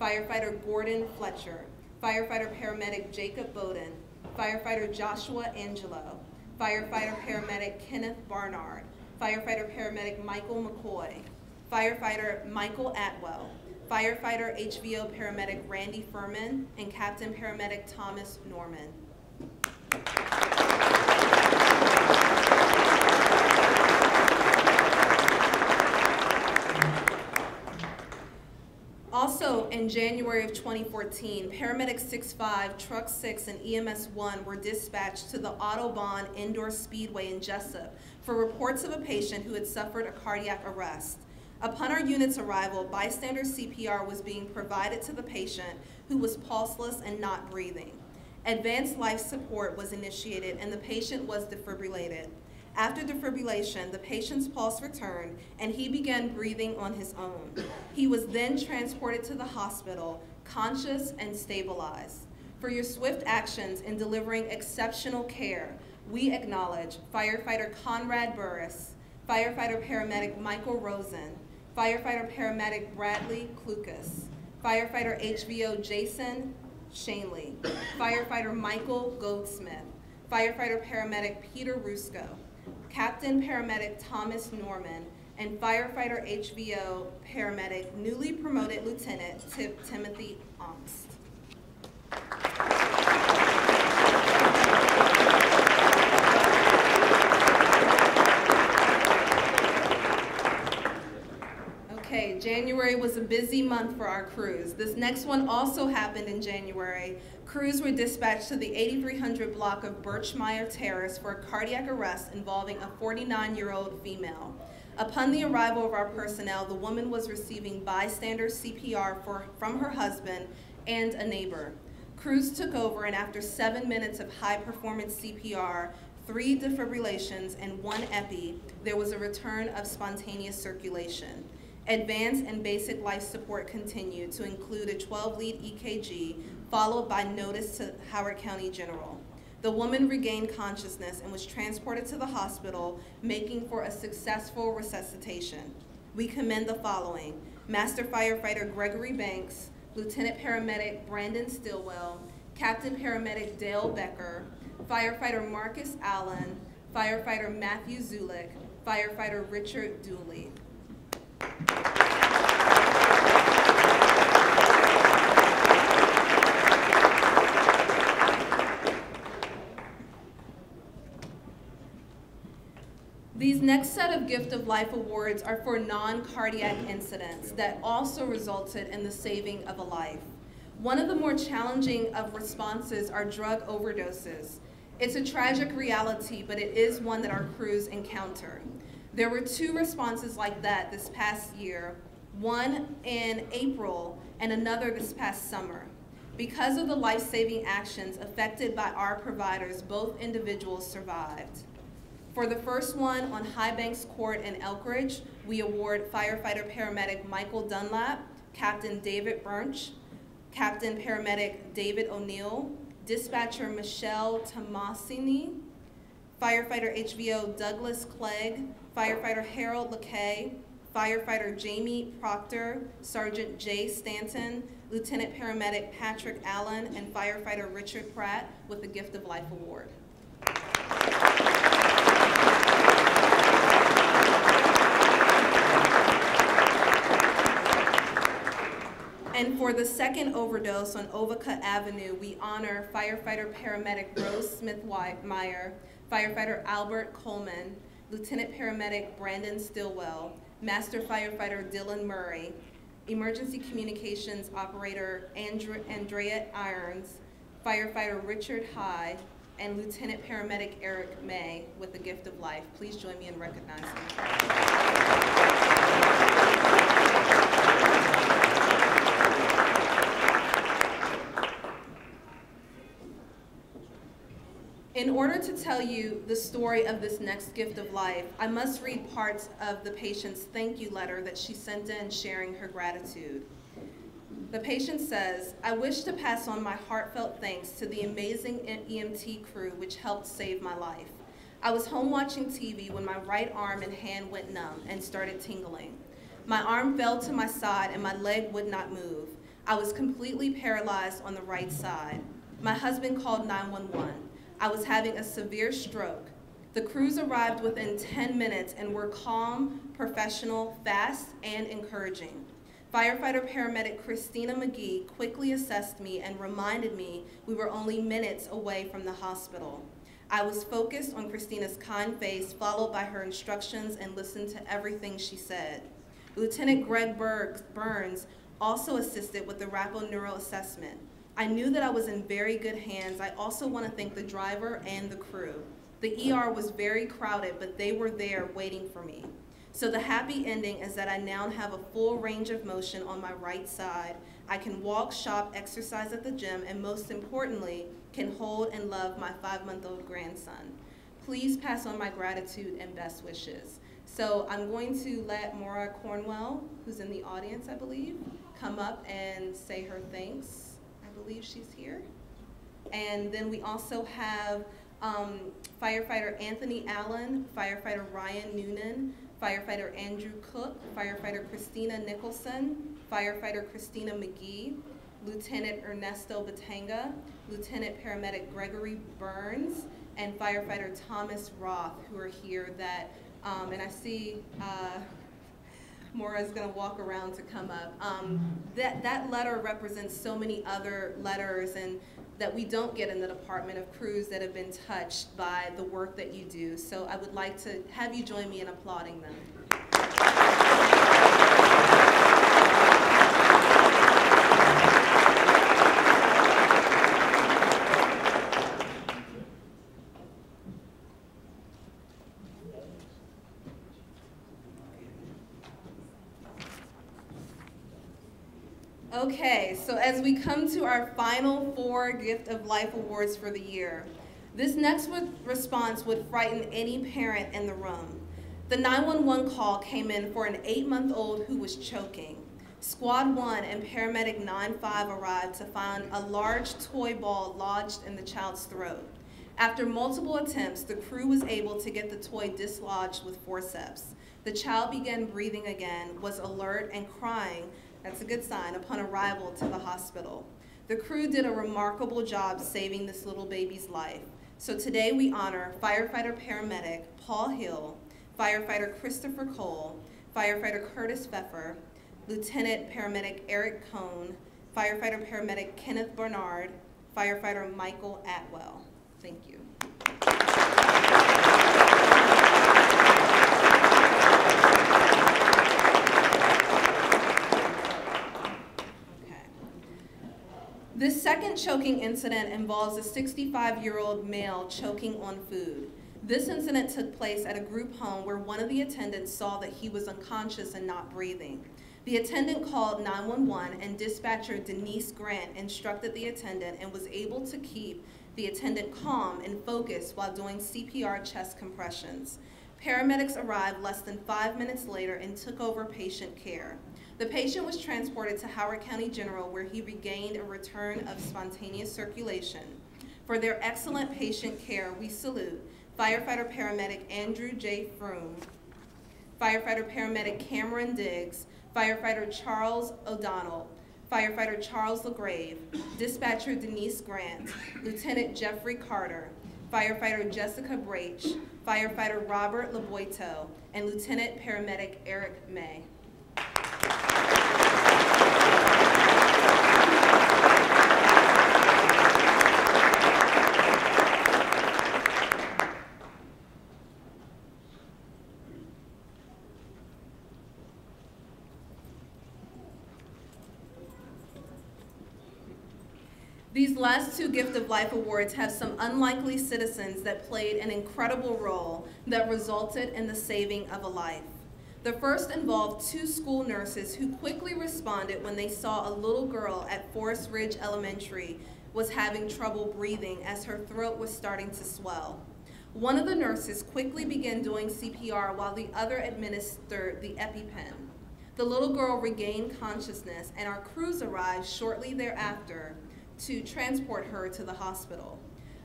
Firefighter Gordon Fletcher, Firefighter Paramedic Jacob Bowden, Firefighter Joshua Angelo, Firefighter Paramedic Kenneth Barnard, Firefighter Paramedic Michael McCoy, Firefighter Michael Atwell, Firefighter HVO Paramedic Randy Furman, and Captain Paramedic Thomas Norman. Also, in January of 2014, Paramedic 6-5, Truck 6, and EMS 1 were dispatched to the Autobahn Indoor Speedway in Jessup for reports of a patient who had suffered a cardiac arrest. Upon our unit's arrival, bystander CPR was being provided to the patient, who was pulseless and not breathing. Advanced life support was initiated and the patient was defibrillated. After defibrillation, the patient's pulse returned and he began breathing on his own. He was then transported to the hospital, conscious and stabilized. For your swift actions in delivering exceptional care, we acknowledge Firefighter Conrad Burris, Firefighter Paramedic Michael Rosen, Firefighter Paramedic Bradley Klukas, Firefighter HVO Jason Shanley, Firefighter Michael Goldsmith, Firefighter Paramedic Peter Rusko, Captain Paramedic Thomas Norman, and Firefighter HVO Paramedic newly promoted Lieutenant Timothy Ongst. Okay, January was a busy month for our crews. This next one also happened in January. Crews were dispatched to the 8300 block of Birchmire Terrace for a cardiac arrest involving a 49-year-old female. Upon the arrival of our personnel, the woman was receiving bystander CPR from her husband and a neighbor. Crews took over, and after 7 minutes of high-performance CPR, 3 defibrillations, and 1 epi, there was a return of spontaneous circulation. Advanced and basic life support continued to include a 12-lead EKG, followed by notice to Howard County General. The woman regained consciousness and was transported to the hospital, making for a successful resuscitation. We commend the following: Master Firefighter Gregory Banks, Lieutenant Paramedic Brandon Stillwell, Captain Paramedic Dale Becker, Firefighter Marcus Allen, Firefighter Matthew Zulik, Firefighter Richard Dooley. These next set of Gift of Life awards are for non-cardiac incidents that also resulted in the saving of a life. One of the more challenging of responses are drug overdoses. It's a tragic reality, but it is one that our crews encounter. There were 2 responses like that this past year, one in April and another this past summer. Because of the life-saving actions effected by our providers, both individuals survived. For the first one on High Banks Court in Elkridge, we award Firefighter Paramedic Michael Dunlap, Captain David Birch, Captain Paramedic David O'Neill, Dispatcher Michelle Tomasini, Firefighter HVO Douglas Clegg, Firefighter Harold LeKay, Firefighter Jamie Proctor, Sergeant Jay Stanton, Lieutenant Paramedic Patrick Allen, and Firefighter Richard Pratt with the Gift of Life Award. And for the second overdose on Ovacott Avenue, we honor Firefighter Paramedic Rose Smith-Meyer, Firefighter Albert Coleman, Lieutenant Paramedic Brandon Stillwell, Master Firefighter Dylan Murray, Emergency Communications Operator Andrea Irons, Firefighter Richard High, and Lieutenant Paramedic Eric May with the Gift of Life. Please join me in recognizing them. In order to tell you the story of this next gift of life, I must read parts of the patient's thank you letter that she sent in sharing her gratitude. The patient says, "I wish to pass on my heartfelt thanks to the amazing EMT crew which helped save my life. I was home watching TV when my right arm and hand went numb and started tingling. My arm fell to my side and my leg would not move. I was completely paralyzed on the right side. My husband called 911. I was having a severe stroke. The crews arrived within 10 minutes and were calm, professional, fast, and encouraging. Firefighter paramedic Christina McGee quickly assessed me and reminded me we were only minutes away from the hospital. I was focused on Christina's kind face, followed by her instructions, and listened to everything she said. Lieutenant Greg Burns also assisted with the rapid neural assessment. I knew that I was in very good hands. I also want to thank the driver and the crew. The ER was very crowded, but they were there waiting for me. So the happy ending is that I now have a full range of motion on my right side. I can walk, shop, exercise at the gym, and most importantly, can hold and love my 5-month-old grandson. Please pass on my gratitude and best wishes." So I'm going to let Maura Cornwell, who's in the audience, I believe, come up and say her thanks. I believe she's here. And then we also have Firefighter Anthony Allen, Firefighter Ryan Noonan, Firefighter Andrew Cook, Firefighter Christina Nicholson, Firefighter Christina McGee, Lieutenant Ernesto Batanga, Lieutenant Paramedic Gregory Burns, and Firefighter Thomas Roth, who are here that, and I see Maura is going to walk around to come up. That letter represents so many other letters and that we don't get in the Department of Crews that have been touched by the work that you do. So I would like to have you join me in applauding them. Okay, so as we come to our final 4 Gift of Life Awards for the year, this next response would frighten any parent in the room. The 911 call came in for an 8-month-old who was choking. Squad 1 and paramedic 9-5 arrived to find a large toy ball lodged in the child's throat. After multiple attempts, the crew was able to get the toy dislodged with forceps. The child began breathing again, was alert and crying, that's a good sign, upon arrival to the hospital. The crew did a remarkable job saving this little baby's life. So today we honor firefighter paramedic Paul Hill, firefighter Christopher Cole, firefighter Curtis Pfeffer, Lieutenant paramedic Eric Cohn, firefighter paramedic Kenneth Bernard, firefighter Michael Atwell. Thank you. This second choking incident involves a 65-year-old male choking on food. This incident took place at a group home where one of the attendants saw that he was unconscious and not breathing. The attendant called 911 and dispatcher Denise Grant instructed the attendant and was able to keep the attendant calm and focused while doing CPR chest compressions. Paramedics arrived less than 5 minutes later and took over patient care. The patient was transported to Howard County General where he regained a return of spontaneous circulation. For their excellent patient care, we salute firefighter paramedic Andrew J. Froome, firefighter paramedic Cameron Diggs, firefighter Charles O'Donnell, firefighter Charles LaGrave, dispatcher Denise Grant, Lieutenant Jeffrey Carter, firefighter Jessica Brach, firefighter Robert Laboito, and Lieutenant paramedic Eric May. These last two Gift of Life Awards have some unlikely citizens that played an incredible role that resulted in the saving of a life. The first involved two school nurses who quickly responded when they saw a little girl at Forest Ridge Elementary was having trouble breathing as her throat was starting to swell. One of the nurses quickly began doing CPR while the other administered the EpiPen. The little girl regained consciousness, and our crews arrived shortly thereafter to transport her to the hospital.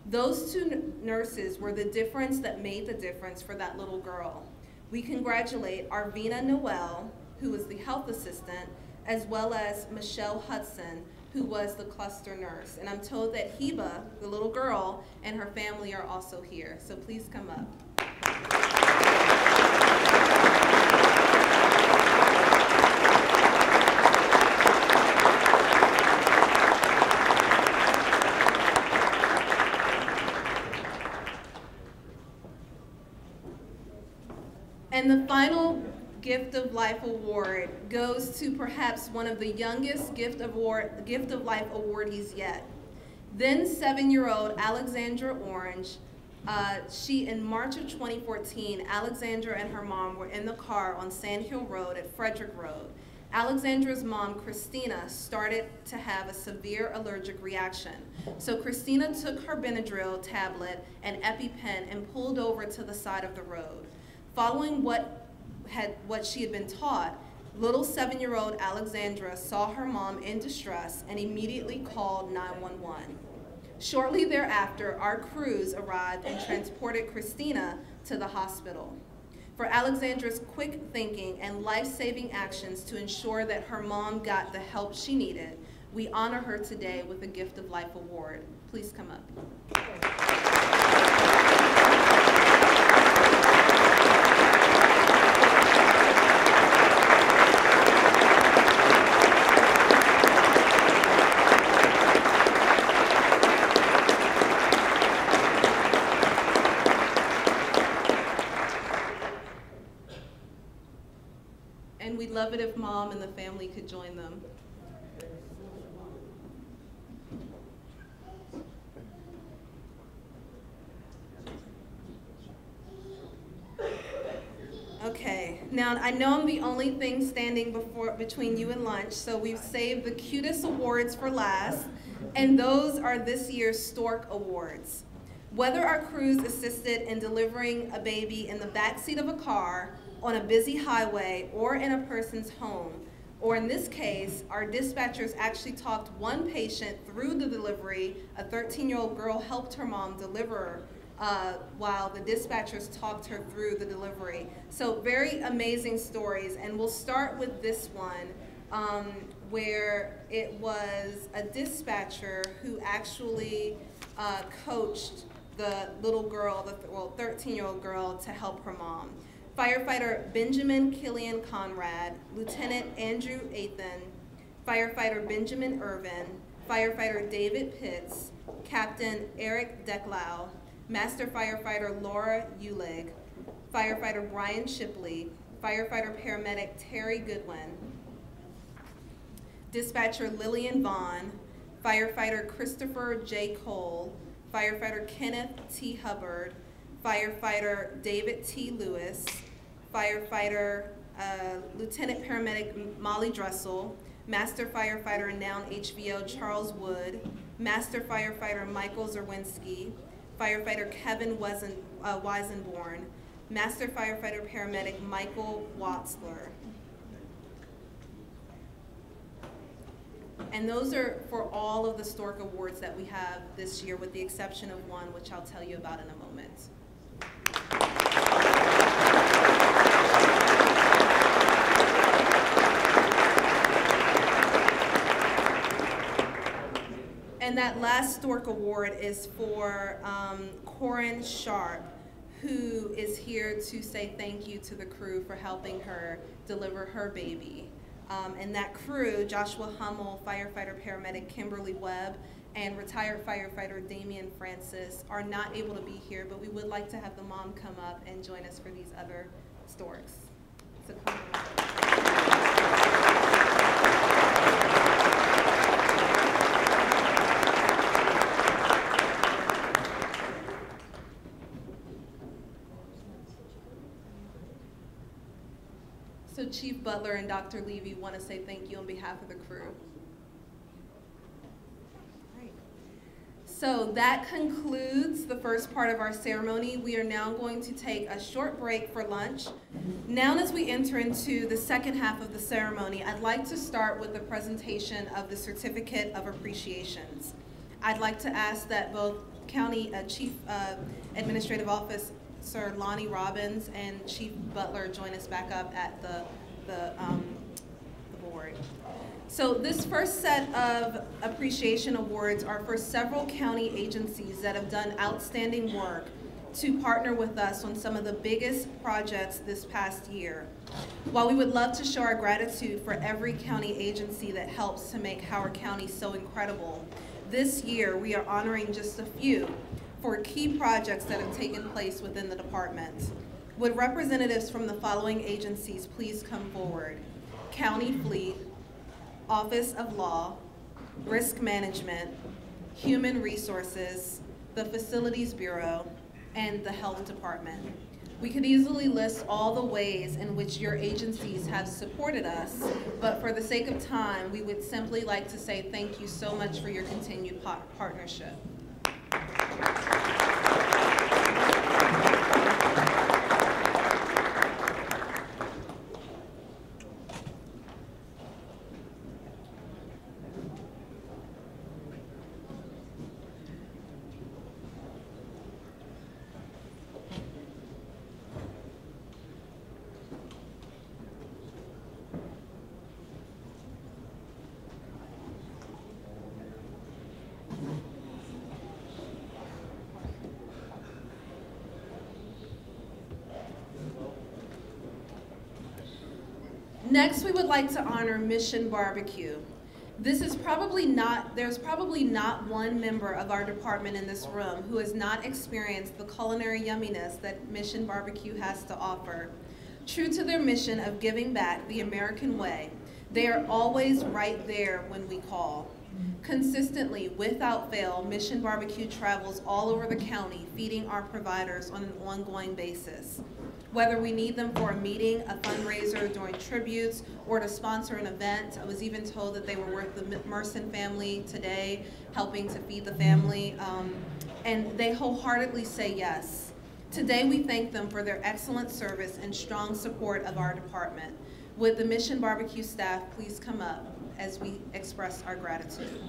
Those two nurses were the difference that made the difference for that little girl. We congratulate Arvina Noel, who was the health assistant, as well as Michelle Hudson, who was the cluster nurse. And I'm told that Heba, the little girl, and her family are also here. So please come up. And the final Gift of Life Award goes to perhaps one of the youngest Gift of Life awardees yet. Then 7-year-old Alexandra Orange. In March of 2014, Alexandra and her mom were in the car on Sand Hill Road at Frederick Road. Alexandra's mom, Christina, started to have a severe allergic reaction. So Christina took her Benadryl tablet and EpiPen and pulled over to the side of the road. Following what she had been taught, little 7-year-old Alexandra saw her mom in distress and immediately called 911. Shortly thereafter, our crews arrived and transported Christina to the hospital. For Alexandra's quick thinking and life-saving actions to ensure that her mom got the help she needed, we honor her today with a Gift of Life Award. Please come up. And we'd love it if Mom and the family could join them. Okay, now I know I'm the only thing standing between you and lunch, so we've saved the cutest awards for last, and those are this year's Stork Awards. Whether our crews assisted in delivering a baby in the backseat of a car, on a busy highway, or in a person's home, or in this case, our dispatchers actually talked one patient through the delivery. A 13-year-old girl helped her mom deliver while the dispatchers talked her through the delivery. So very amazing stories, and we'll start with this one where it was a dispatcher who actually coached the little girl, the 13-year-old girl, to help her mom. Firefighter Benjamin Killian Conrad, Lieutenant Andrew Athan, Firefighter Benjamin Irvin, Firefighter David Pitts, Captain Eric Decklau, Master Firefighter Laura Ulig, Firefighter Brian Shipley, Firefighter Paramedic Terry Goodwin, Dispatcher Lillian Vaughn, Firefighter Christopher J. Cole, Firefighter Kenneth T. Hubbard, Firefighter David T. Lewis, Firefighter Lieutenant Paramedic Molly Dressel, Master Firefighter Noun HVO Charles Wood, Master Firefighter Michael Zerwinski, Firefighter Kevin Weisenborn, Master Firefighter Paramedic Michael Watzler. And those are for all of the Stork Awards that we have this year, with the exception of one, which I'll tell you about in a moment. And that last Stork Award is for Corin Sharp, who is here to say thank you to the crew for helping her deliver her baby. And that crew, Joshua Hummel, firefighter paramedic Kimberly Webb, and retired firefighter Damian Francis are not able to be here, but we would like to have the mom come up and join us for these other storks. So come on. So Chief Butler and Dr. Levy want to say thank you on behalf of the crew. Right. So that concludes the first part of our ceremony. We are now going to take a short break for lunch. Now, as we enter into the second half of the ceremony, I'd like to start with the presentation of the Certificate of Appreciations. I'd like to ask that both County Chief Administrative Officer Lonnie Robbins and Chief Butler join us back up at the board. So this first set of appreciation awards are for several county agencies that have done outstanding work to partner with us on some of the biggest projects this past year. While we would love to show our gratitude for every county agency that helps to make Howard County so incredible, this year we are honoring just a few for key projects that have taken place within the department. Would representatives from the following agencies please come forward? County Fleet, Office of Law, Risk Management, Human Resources, the Facilities Bureau, and the Health Department. We could easily list all the ways in which your agencies have supported us, but for the sake of time, we would simply like to say thank you so much for your continued partnership. Next, we would like to honor Mission Barbecue. There's probably not one member of our department in this room who has not experienced the culinary yumminess that Mission Barbecue has to offer. True to their mission of giving back the American way, they are always right there when we call. Consistently, without fail, Mission Barbecue travels all over the county, feeding our providers on an ongoing basis. Whether we need them for a meeting, a fundraiser, during tributes, or to sponsor an event. I was even told that they were with the Merson family today, helping to feed the family, and they wholeheartedly say yes. Today we thank them for their excellent service and strong support of our department. Would the Mission Barbecue staff please come up as we express our gratitude.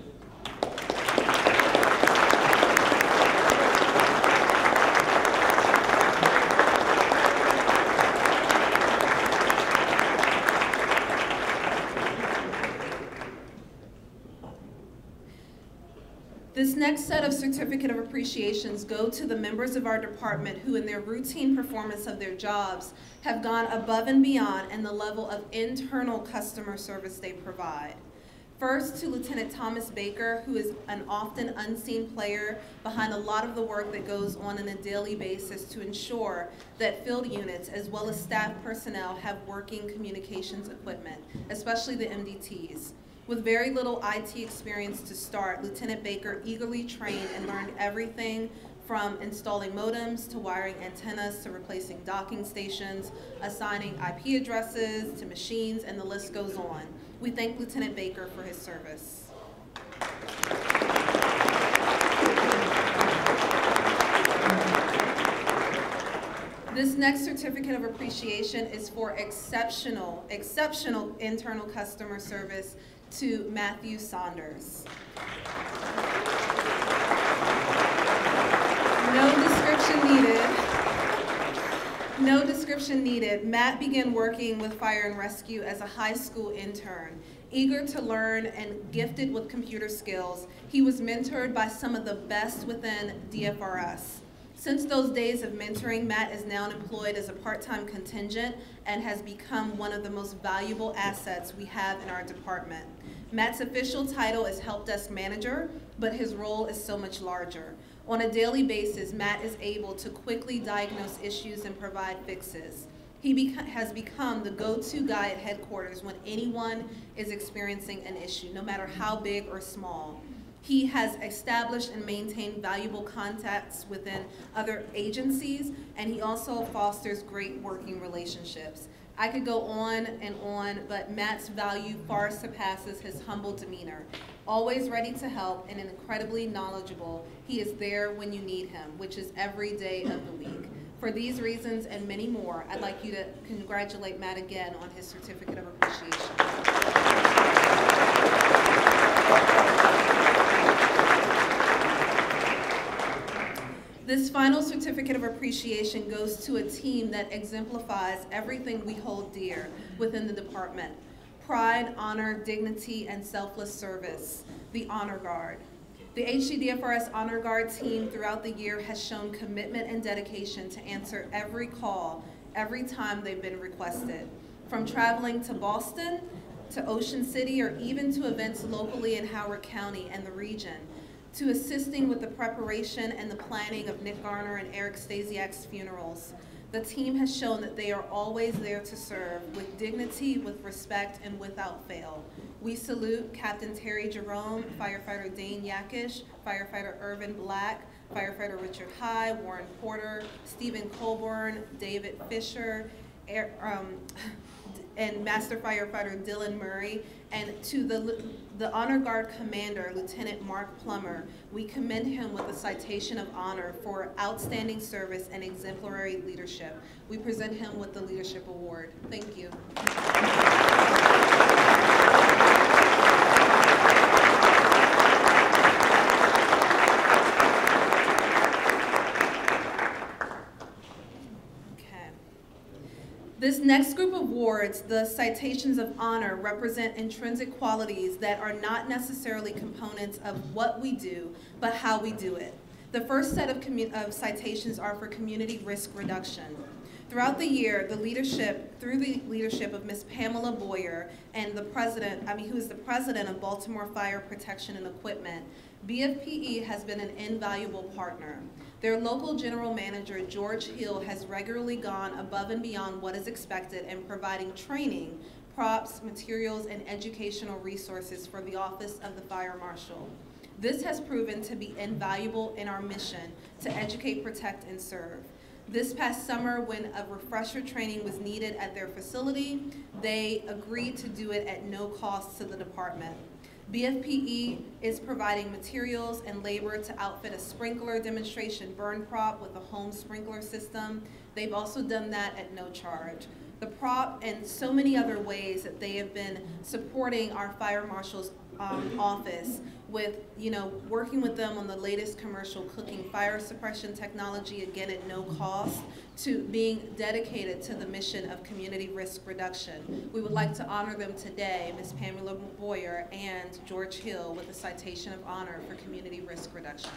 This next set of certificate of appreciations go to the members of our department who in their routine performance of their jobs have gone above and beyond in the level of internal customer service they provide. First, to Lieutenant Thomas Baker, who is an often unseen player behind a lot of the work that goes on a daily basis to ensure that field units as well as staff personnel have working communications equipment, especially the MDTs. With very little IT experience to start, Lieutenant Baker eagerly trained and learned everything from installing modems to wiring antennas to replacing docking stations, assigning IP addresses to machines, and the list goes on. We thank Lieutenant Baker for his service. This next certificate of appreciation is for exceptional internal customer service to Matthew Saunders. No description needed. Matt began working with Fire and Rescue as a high school intern. Eager to learn and gifted with computer skills, he was mentored by some of the best within DFRS. Since those days of mentoring, Matt is now employed as a part-time contingent and has become one of the most valuable assets we have in our department. Matt's official title is Help Desk Manager, but his role is so much larger. On a daily basis, Matt is able to quickly diagnose issues and provide fixes. He has become the go-to guy at headquarters when anyone is experiencing an issue, no matter how big or small. He has established and maintained valuable contacts within other agencies, and he also fosters great working relationships. I could go on and on, but Matt's value far surpasses his humble demeanor. Always ready to help and incredibly knowledgeable, he is there when you need him, which is every day of the week. For these reasons and many more, I'd like you to congratulate Matt again on his Certificate of Appreciation. This final Certificate of Appreciation goes to a team that exemplifies everything we hold dear within the department: pride, honor, dignity, and selfless service, the Honor Guard. The HCDFRS Honor Guard team throughout the year has shown commitment and dedication to answer every call every time they've been requested. From traveling to Boston, to Ocean City, or even to events locally in Howard County and the region, to assisting with the preparation and the planning of Nick Garner and Eric Stasiak's funerals. The team has shown that they are always there to serve with dignity, with respect, and without fail. We salute Captain Terry Jerome, Firefighter Dane Yakish, Firefighter Irvin Black, Firefighter Richard High, Warren Porter, Stephen Colburn, David Fisher, and Master Firefighter Dylan Murray, and to the Honor Guard Commander, Lieutenant Mark Plummer. We commend him with a citation of honor for outstanding service and exemplary leadership. We present him with the Leadership Award. Thank you. This next group of awards, the Citations of Honor, represent intrinsic qualities that are not necessarily components of what we do, but how we do it. The first set of citations are for community risk reduction. Throughout the year, through the leadership of Ms. Pamela Boyer and who is the president of Baltimore Fire Protection and Equipment, BFPE has been an invaluable partner. Their local general manager, George Hill, has regularly gone above and beyond what is expected in providing training, props, materials, and educational resources for the Office of the Fire Marshal. This has proven to be invaluable in our mission to educate, protect, and serve. This past summer, when a refresher training was needed at their facility, they agreed to do it at no cost to the department. BFPE is providing materials and labor to outfit a sprinkler demonstration burn prop with a home sprinkler system. They've also done that at no charge. The prop and so many other ways that they have been supporting our fire marshal's office with, working with them on the latest commercial cooking fire suppression technology, again at no cost, to being dedicated to the mission of community risk reduction. We would like to honor them today, Ms. Pamela Boyer and George Hill, with a citation of honor for community risk reduction.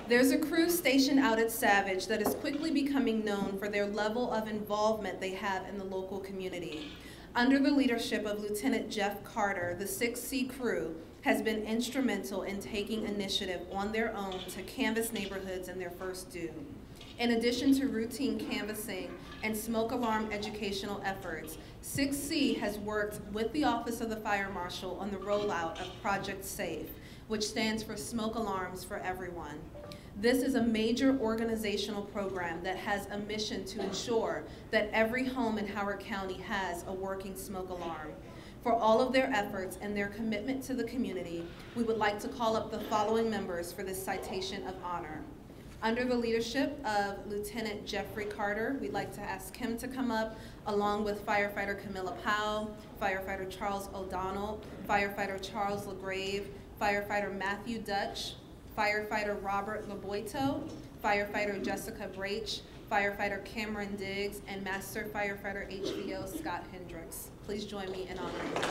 There's a crew stationed out at Savage that is quickly becoming known for their level of involvement they have in the local community. Under the leadership of Lieutenant Jeff Carter, the 6C crew has been instrumental in taking initiative on their own to canvass neighborhoods in their first due. In addition to routine canvassing and smoke alarm educational efforts, 6C has worked with the Office of the Fire Marshal on the rollout of Project SAFE, which stands for Smoke Alarms for Everyone. This is a major organizational program that has a mission to ensure that every home in Howard County has a working smoke alarm. For all of their efforts and their commitment to the community, we would like to call up the following members for this citation of honor. Under the leadership of Lieutenant Jeffrey Carter, we'd like to ask him to come up, along with Firefighter Camilla Powell, Firefighter Charles O'Donnell, Firefighter Charles LaGrave, Firefighter Matthew Dutch, Firefighter Robert Laboito, Firefighter Jessica Brach, Firefighter Cameron Diggs, and Master Firefighter HVO Scott Hendricks. Please join me in honoring them.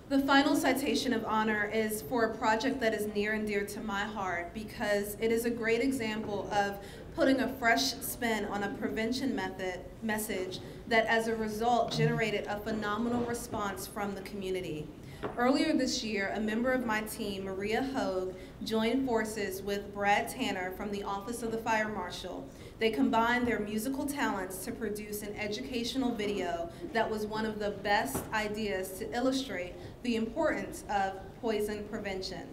The final citation of honor is for a project that is near and dear to my heart because it is a great example of putting a fresh spin on a prevention message that as a result generated a phenomenal response from the community. Earlier this year, a member of my team, Maria Hogue, joined forces with Brad Tanner from the Office of the Fire Marshal. They combined their musical talents to produce an educational video that was one of the best ideas to illustrate the importance of poison prevention.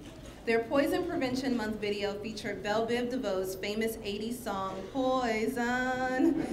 Their Poison Prevention Month video featured Belle Biv DeVoe's famous 80s song, Poison,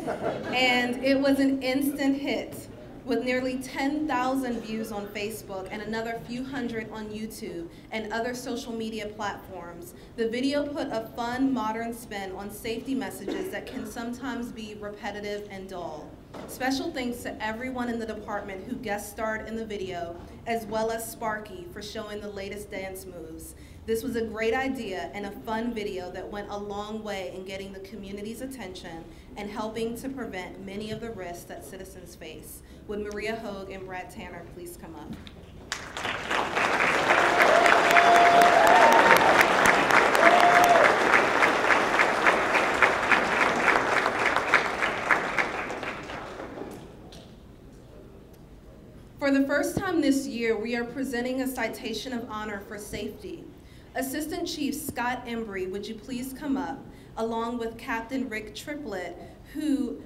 and it was an instant hit with nearly 10,000 views on Facebook and another few hundred on YouTube and other social media platforms. The video put a fun, modern spin on safety messages that can sometimes be repetitive and dull. Special thanks to everyone in the department who guest starred in the video, as well as Sparky for showing the latest dance moves. This was a great idea and a fun video that went a long way in getting the community's attention and helping to prevent many of the risks that citizens face. Would Maria Hogue and Brad Tanner please come up? For the first time this year, we are presenting a citation of honor for safety. Assistant Chief Scott Embry, would you please come up, along with Captain Rick Triplett, who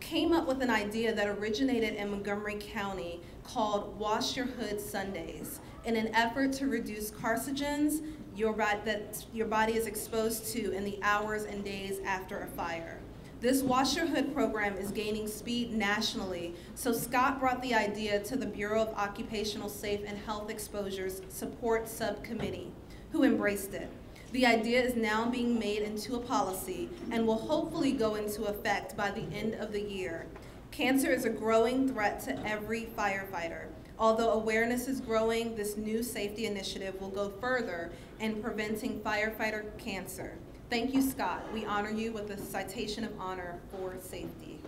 came up with an idea that originated in Montgomery County called Wash Your Hood Sundays, in an effort to reduce carcinogens that your body is exposed to in the hours and days after a fire. This Wash Your Hood program is gaining speed nationally, so Scott brought the idea to the Bureau of Occupational Safe and Health Exposures Support Subcommittee, who embraced it. The idea is now being made into a policy and will hopefully go into effect by the end of the year. Cancer is a growing threat to every firefighter. Although awareness is growing, this new safety initiative will go further in preventing firefighter cancer. Thank you, Scott. We honor you with a citation of honor for safety.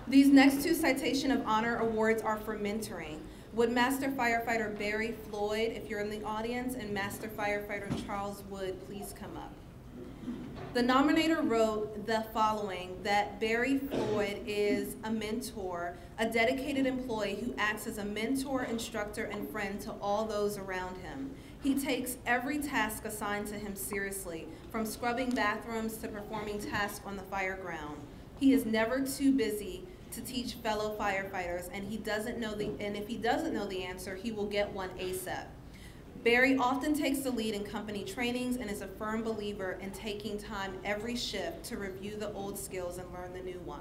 These next two citation of honor awards are for mentoring. Would Master Firefighter Barry Floyd, if you're in the audience, and Master Firefighter Charles Wood please come up? The nominator wrote the following, that Barry Floyd is a mentor, a dedicated employee who acts as a mentor, instructor, and friend to all those around him. He takes every task assigned to him seriously, from scrubbing bathrooms to performing tasks on the fire ground. He is never too busy to teach fellow firefighters, and if he doesn't know the answer, he will get one ASAP. Barry often takes the lead in company trainings and is a firm believer in taking time every shift to review the old skills and learn the new one.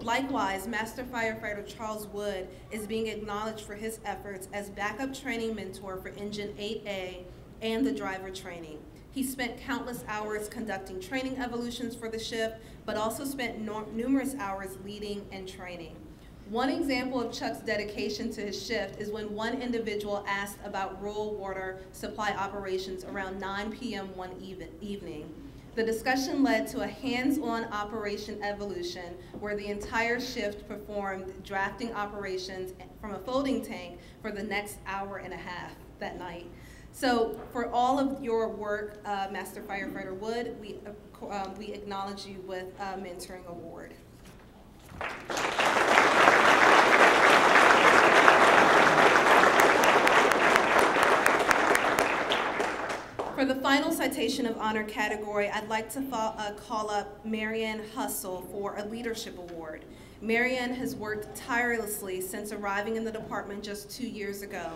Likewise, Master Firefighter Charles Wood is being acknowledged for his efforts as backup training mentor for Engine 8A and the driver training. He spent countless hours conducting training evolutions for the shift, but also spent numerous hours leading and training. One example of Chuck's dedication to his shift is when one individual asked about rural water supply operations around 9 p.m. one evening. The discussion led to a hands-on operation evolution where the entire shift performed drafting operations from a folding tank for the next hour and a half that night. So for all of your work, Master Firefighter Wood, we acknowledge you with a mentoring award. For the final citation of honor category, I'd like to call up Marianne Hussle for a leadership award. Marianne has worked tirelessly since arriving in the department just 2 years ago.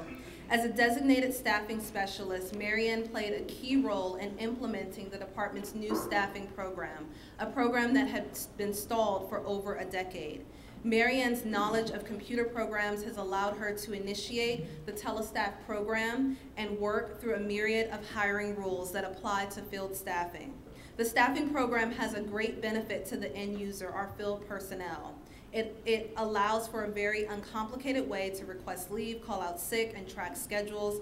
As a designated staffing specialist, Marianne played a key role in implementing the department's new staffing program, a program that had been stalled for over a decade. Marianne's knowledge of computer programs has allowed her to initiate the telestaff program and work through a myriad of hiring rules that apply to field staffing. The staffing program has a great benefit to the end user, our field personnel. It allows for a very uncomplicated way to request leave, call out sick, and track schedules.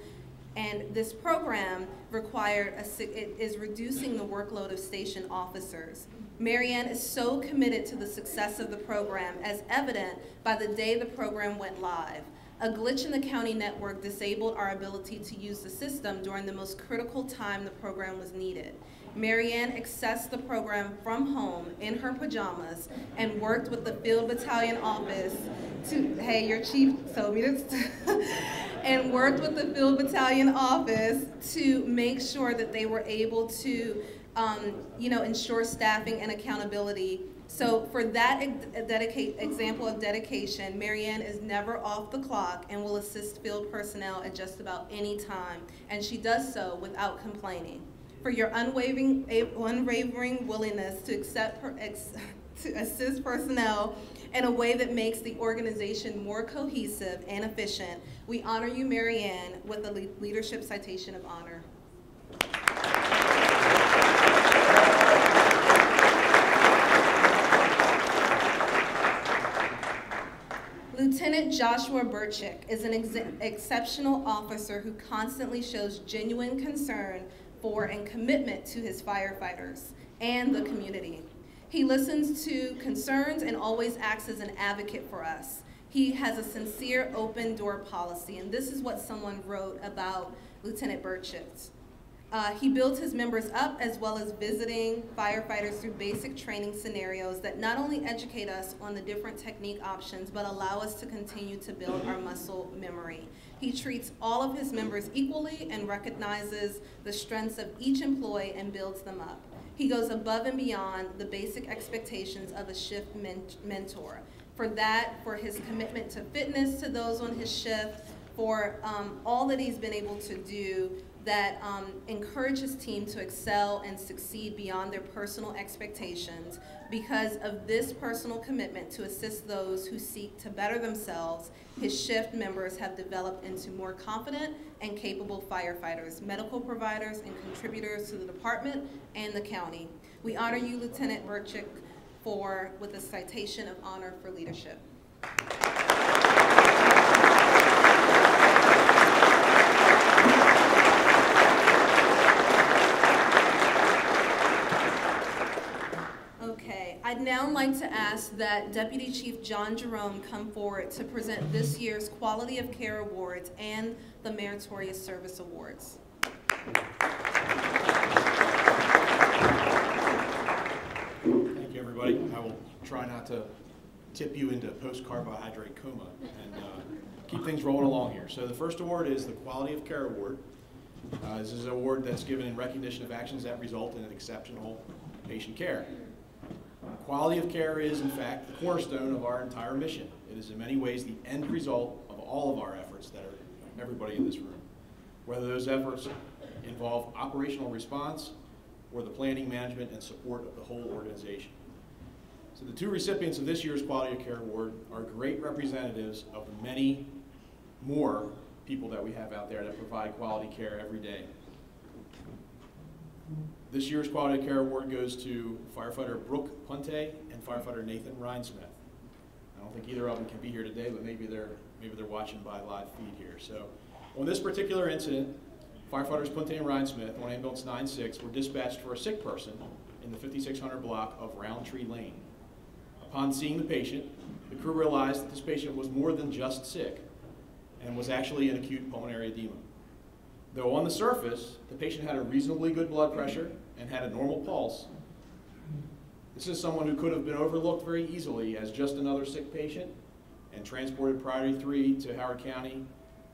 And this program is reducing the workload of station officers. Marianne is so committed to the success of the program, as evident by the day the program went live. A glitch in the county network disabled our ability to use the system during the most critical time the program was needed. Marianne accessed the program from home in her pajamas and worked with the field battalion office to, hey, your chief told me this, and worked with the field battalion office to make sure that they were able to ensure staffing and accountability. So for that example of dedication, Marianne is never off the clock and will assist field personnel at just about any time, and she does so without complaining. For your unwavering willingness to assist personnel in a way that makes the organization more cohesive and efficient, we honor you, Marianne, with a Leadership Citation of Honor. Lieutenant Joshua Burchick is an exceptional officer who constantly shows genuine concern for and commitment to his firefighters and the community. He listens to concerns and always acts as an advocate for us. He has a sincere open door policy, and this is what someone wrote about Lieutenant Burchick. He builds his members up as well as visiting firefighters through basic training scenarios that not only educate us on the different technique options, but allow us to continue to build our muscle memory. He treats all of his members equally and recognizes the strengths of each employee and builds them up. He goes above and beyond the basic expectations of a shift mentor. For his commitment to fitness to those on his shift, for all that he's been able to do that encourage his team to excel and succeed beyond their personal expectations. Because of this personal commitment to assist those who seek to better themselves, his shift members have developed into more confident and capable firefighters, medical providers, and contributors to the department and the county. We honor you, Lieutenant Burchick, with a Citation of Honor for leadership. I'd now like to ask that Deputy Chief John Jerome come forward to present this year's Quality of Care Awards and the Meritorious Service Awards. Thank you, everybody. I will try not to tip you into post-carbohydrate coma and keep things rolling along here. So the first award is the Quality of Care Award. This is an award that's given in recognition of actions that result in an exceptional patient care. Quality of care is, in fact, the cornerstone of our entire mission. It is in many ways the end result of all of our efforts that are everybody in this room. Whether those efforts involve operational response or the planning, management, and support of the whole organization. So the two recipients of this year's Quality of Care Award are great representatives of the many more people that we have out there that provide quality care every day. This year's Quality of Care Award goes to firefighter Brooke Punte and firefighter Nathan Rhinesmith. I don't think either of them can be here today, but maybe they're watching by live feed here. So on this particular incident, firefighters Punte and Rhinesmith on ambulance 96 were dispatched for a sick person in the 5600 block of Roundtree Lane. Upon seeing the patient, the crew realized that this patient was more than just sick and was actually in acute pulmonary edema. Though on the surface, the patient had a reasonably good blood pressure and had a normal pulse, this is someone who could have been overlooked very easily as just another sick patient and transported priority 3 to Howard County.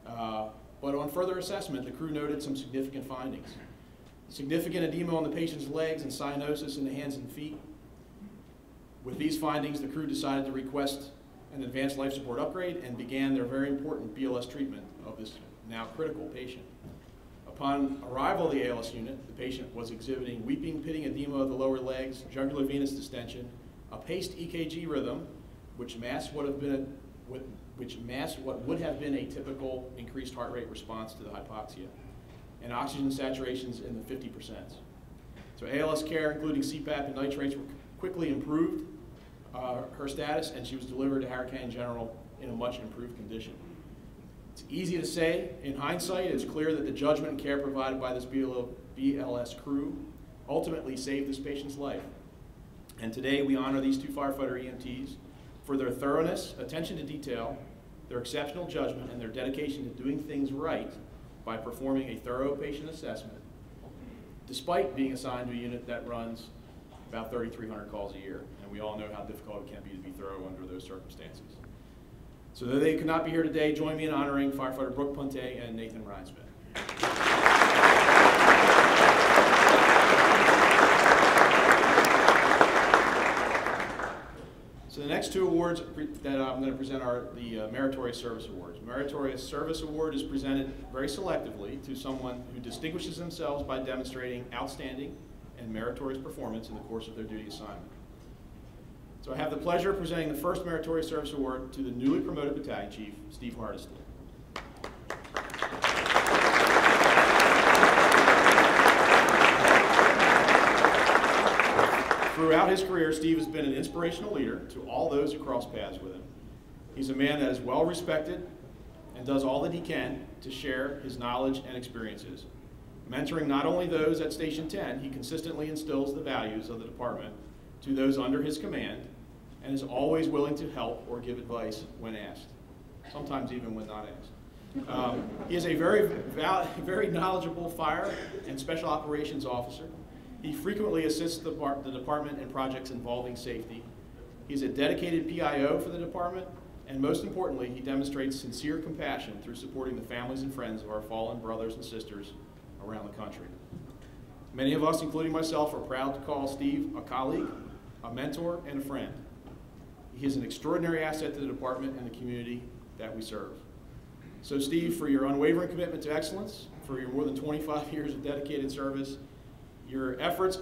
But on further assessment, the crew noted some significant findings. Significant edema on the patient's legs and cyanosis in the hands and feet. With these findings, the crew decided to request an advanced life support upgrade and began their very important BLS treatment of this now critical patient. Upon arrival of the ALS unit, the patient was exhibiting weeping, pitting edema of the lower legs, jugular venous distension, a paced EKG rhythm, which masked what would have been a typical increased heart rate response to the hypoxia, and oxygen saturations in the 50%. So ALS care, including CPAP and nitrates, were quickly improved her status, and she was delivered to Howard County General in a much improved condition. It's easy to say. In hindsight, it's clear that the judgment and care provided by this BLS crew ultimately saved this patient's life. And today we honor these 2 firefighter EMTs for their thoroughness, attention to detail, their exceptional judgment, and their dedication to doing things right by performing a thorough patient assessment, despite being assigned to a unit that runs about 3,300 calls a year. And we all know how difficult it can be to be thorough under those circumstances. So though they could not be here today, join me in honoring firefighter Brooke Ponte and Nathan Rinesmith. So the next 2 awards that I'm going to present are the Meritorious Service Awards. Meritorious Service Award is presented very selectively to someone who distinguishes themselves by demonstrating outstanding and meritorious performance in the course of their duty assignment. So I have the pleasure of presenting the first Meritorious Service Award to the newly promoted Battalion Chief, Steve Hardesty. Throughout his career, Steve has been an inspirational leader to all those who cross paths with him. He's a man that is well respected and does all that he can to share his knowledge and experiences. Mentoring not only those at Station 10, he consistently instills the values of the department to those under his command and is always willing to help or give advice when asked, sometimes even when not asked. He is a very knowledgeable fire and special operations officer. He frequently assists the department in projects involving safety. He's a dedicated PIO for the department, and most importantly, he demonstrates sincere compassion through supporting the families and friends of our fallen brothers and sisters around the country. Many of us, including myself, are proud to call Steve a colleague, a mentor, and a friend. He is an extraordinary asset to the department and the community that we serve. So Steve, for your unwavering commitment to excellence, for your more than 25 years of dedicated service, your efforts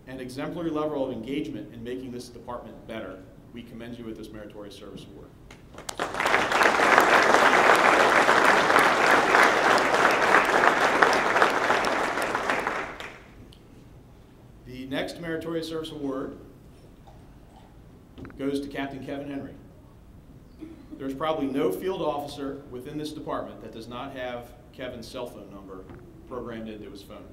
and exemplary level of engagement in making this department better, we commend you with this Meritorious Service Award. The next Meritorious Service Award goes to Captain Kevin Henry. There's probably no field officer within this department that does not have Kevin's cell phone number programmed into his phone.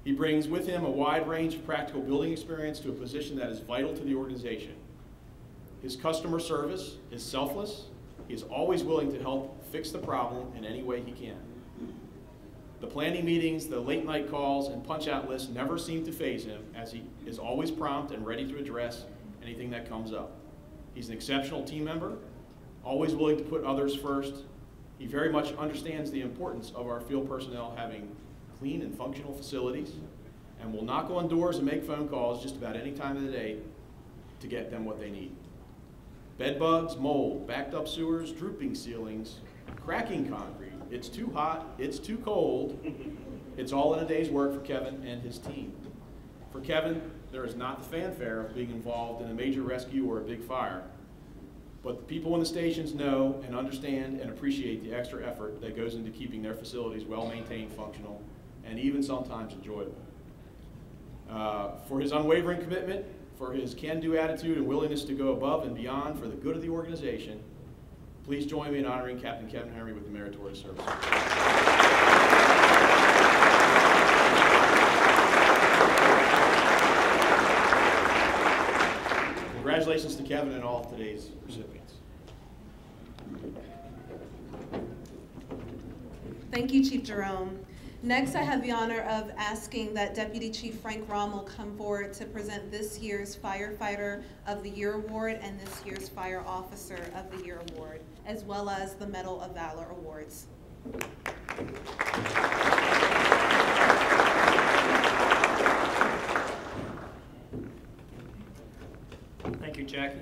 He brings with him a wide range of practical building experience to a position that is vital to the organization. His customer service is selfless. He is always willing to help fix the problem in any way he can. The planning meetings, the late night calls, and punch-out lists never seem to faze him, as he is always prompt and ready to address anything that comes up. He's an exceptional team member, always willing to put others first. He very much understands the importance of our field personnel having clean and functional facilities, and will knock on doors and make phone calls just about any time of the day to get them what they need. Bed bugs, mold, backed up sewers, drooping ceilings, cracking concrete. It's too hot, it's too cold. It's all in a day's work for Kevin and his team. For Kevin, there is not the fanfare of being involved in a major rescue or a big fire, but the people in the stations know and understand and appreciate the extra effort that goes into keeping their facilities well-maintained, functional, and even sometimes enjoyable. For his unwavering commitment, for his can-do attitude and willingness to go above and beyond for the good of the organization, please join me in honoring Captain Kevin Henry with the Meritorious Service. Congratulations to Kevin and all of today's recipients. Thank you, Chief Jerome. Next, I have the honor of asking that Deputy Chief Frank Rommel come forward to present this year's Firefighter of the Year Award and this year's Fire Officer of the Year Award, as well as the Medal of Valor Awards. Thank you, Jackie.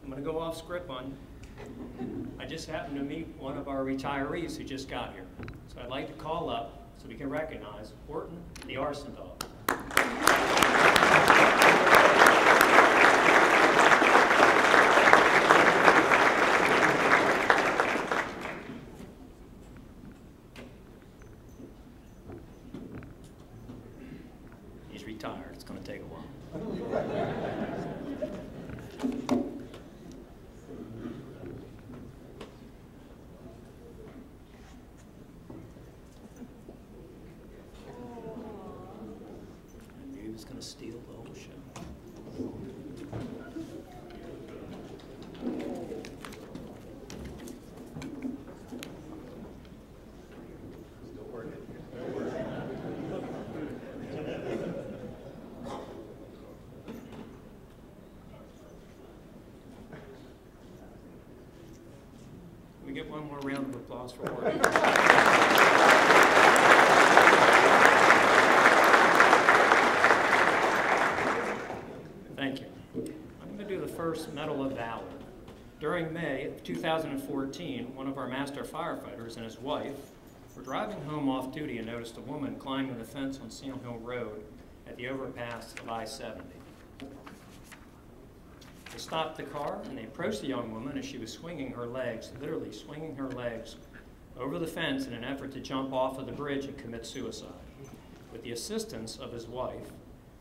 I'm going to go off script on you. I just happened to meet one of our retirees who just got here. So I'd like to call up so we can recognize Horton, the arson dog. He's retired. It's going to take a while. get one more round of applause for Horton? Thank you. I'm going to do the first Medal of Valor. During May of 2014, one of our master firefighters and his wife were driving home off duty and noticed a woman climbing the fence on Sand Hill Road at the overpass of I-70. They stopped the car and they approached the young woman as she was swinging her legs, literally swinging her legs over the fence in an effort to jump off of the bridge and commit suicide. With the assistance of his wife,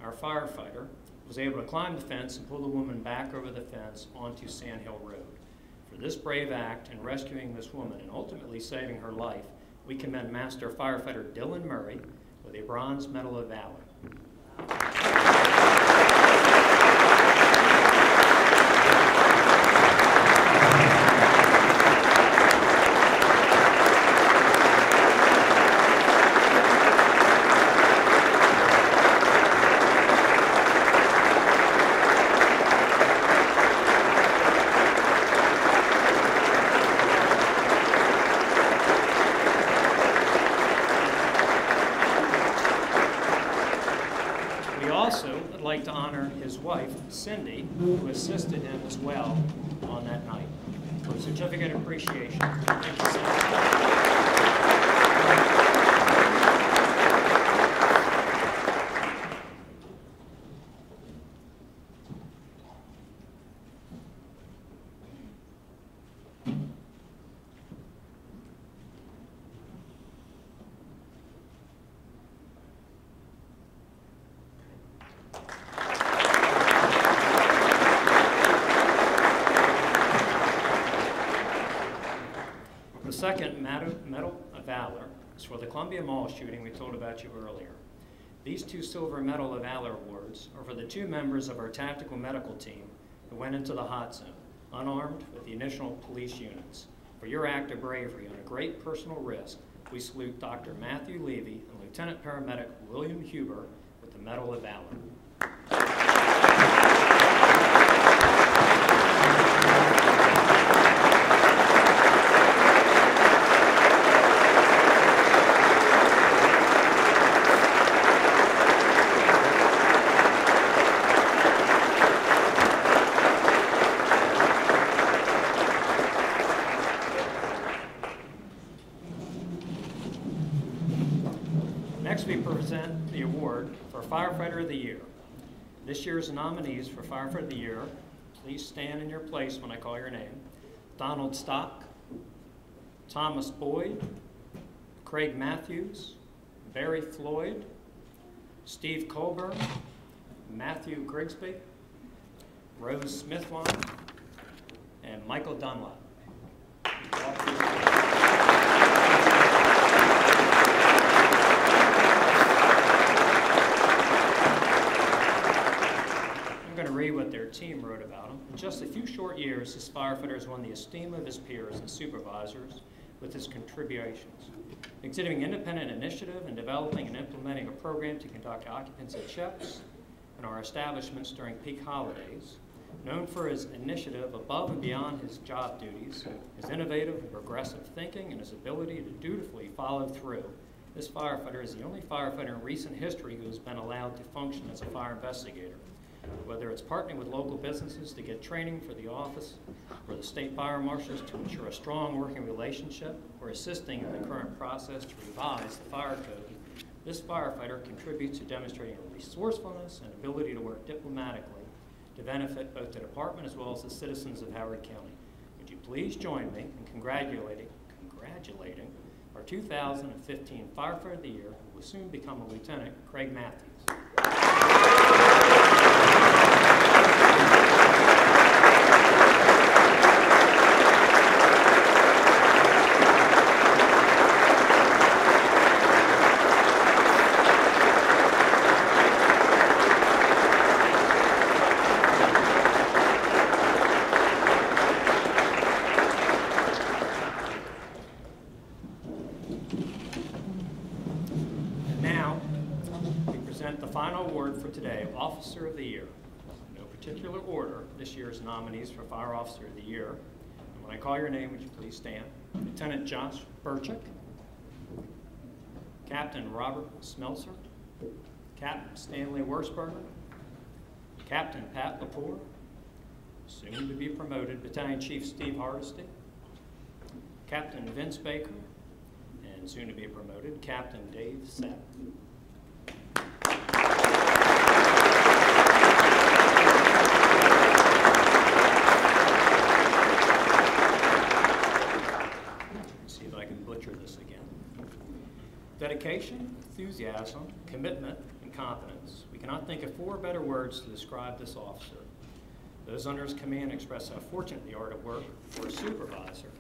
our firefighter was able to climb the fence and pull the woman back over the fence onto Sand Hill Road. For this brave act in rescuing this woman and ultimately saving her life, we commend Master Firefighter Dylan Murray with a Bronze Medal of Valor. To honor his wife, Cindy, who assisted him as well on that night. For a certificate of appreciation. Thank you, Cindy. The second Medal of Valor is for the Columbia Mall shooting we told about you earlier. These two Silver Medal of Valor awards are for the two members of our tactical medical team who went into the hot zone, unarmed with the initial police units. For your act of bravery on a great personal risk, we salute Dr. Matthew Levy and Lieutenant Paramedic William Huber with the Medal of Valor. Next, we present the award for Firefighter of the Year. This year's nominees for Firefighter of the Year, please stand in your place when I call your name. Donald Stock, Thomas Boyd, Craig Matthews, Barry Floyd, Steve Colburn, Matthew Grigsby, Rose Smithline, and Michael Dunlap. I'm going to read what their team wrote about him. In just a few short years, this firefighter has won the esteem of his peers and supervisors with his contributions, exhibiting independent initiative in developing and implementing a program to conduct occupancy checks in our establishments during peak holidays. Known for his initiative above and beyond his job duties, his innovative and progressive thinking, and his ability to dutifully follow through, this firefighter is the only firefighter in recent history who has been allowed to function as a fire investigator. Whether it's partnering with local businesses to get training for the office or the state fire marshals to ensure a strong working relationship, or assisting in the current process to revise the fire code, this firefighter contributes to demonstrating resourcefulness and ability to work diplomatically to benefit both the department as well as the citizens of Howard County. Would you please join me in congratulating our 2015 Firefighter of the Year, who will soon become a Lieutenant, Craig Matthews. The final award for today, Officer of the Year. In no particular order, this year's nominees for Fire Officer of the Year. And when I call your name, would you please stand? Lieutenant Josh Burchuk, Captain Robert Smeltzer, Captain Stanley Wursberger, Captain Pat Lepore, soon to be promoted Battalion Chief Steve Hardesty, Captain Vince Baker, and soon to be promoted Captain Dave Sapp. See if I can butcher this again. Dedication, enthusiasm, commitment, and competence. We cannot think of 4 better words to describe this officer. Those under his command express how fortunate they are to work for a supervisor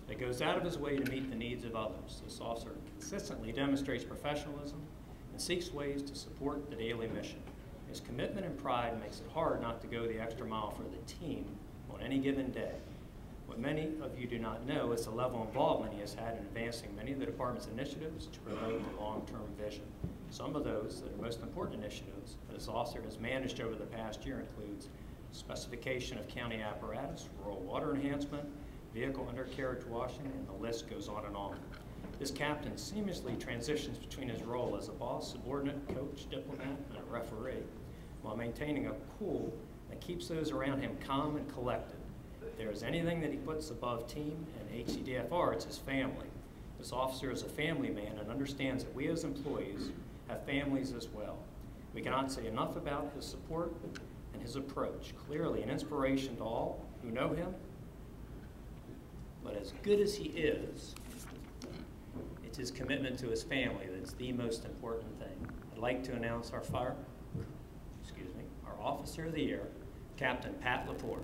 that goes out of his way to meet the needs of others. This officer consistently demonstrates professionalism and seeks ways to support the daily mission. His commitment and pride makes it hard not to go the extra mile for the team on any given day. What many of you do not know is the level of involvement he has had in advancing many of the department's initiatives to promote the long-term vision. Some of those that are most important initiatives that this officer has managed over the past year includes specification of county apparatus, rural water enhancement, vehicle undercarriage washing, and the list goes on and on. This captain seamlessly transitions between his role as a boss, subordinate, coach, diplomat, and a referee, while maintaining a cool that keeps those around him calm and collected. If there is anything that he puts above team and HCDFR, it's his family. This officer is a family man and understands that we as employees have families as well. We cannot say enough about his support and his approach. Clearly an inspiration to all who know him, but as good as he is, it's his commitment to his family that's the most important thing. I'd like to announce our Officer of the Year, Captain Pat Lepore.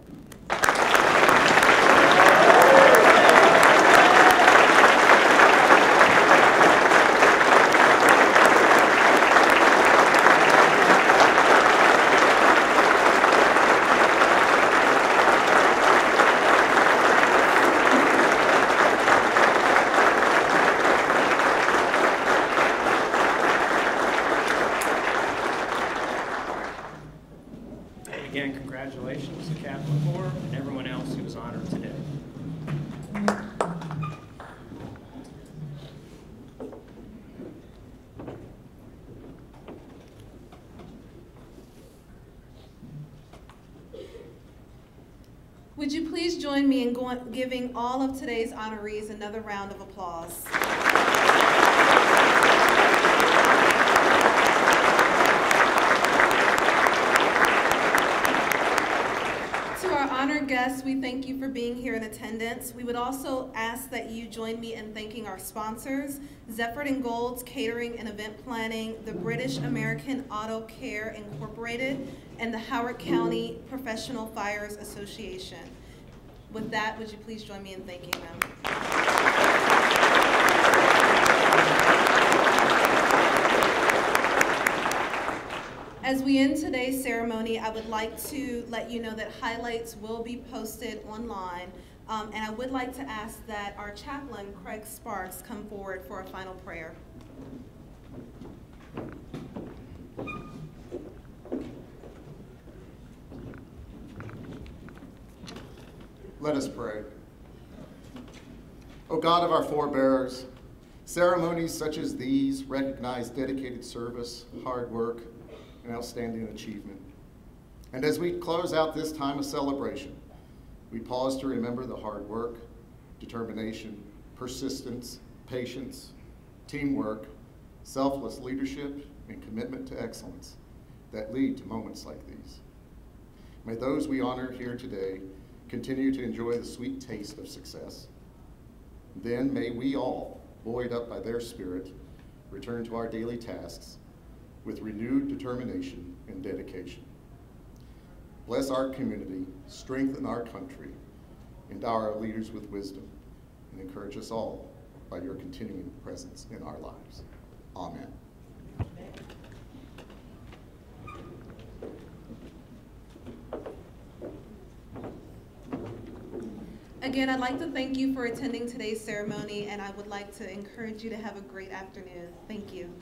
Again, congratulations to Captain Lepore and everyone else who was honored today. Would you please join me in giving all of today's honorees another round of applause? Honored guests, we thank you for being here in attendance. We would also ask that you join me in thanking our sponsors, Zephyr & Gold's Catering and Event Planning, the British American Auto Care Incorporated, and the Howard County Professional Fires Association. With that, would you please join me in thanking them? As we end today's ceremony, I would like to let you know that highlights will be posted online, and I would like to ask that our chaplain, Craig Sparks, come forward for a final prayer. Let us pray. O God of our forebears, ceremonies such as these recognize dedicated service, hard work, and outstanding achievement. And as we close out this time of celebration, we pause to remember the hard work, determination, persistence, patience, teamwork, selfless leadership, and commitment to excellence that lead to moments like these. May those we honor here today continue to enjoy the sweet taste of success. Then may we all, buoyed up by their spirit, return to our daily tasks with renewed determination and dedication. Bless our community, strengthen our country, endow our leaders with wisdom, and encourage us all by your continuing presence in our lives. Amen. Again, I'd like to thank you for attending today's ceremony, and I would like to encourage you to have a great afternoon. Thank you.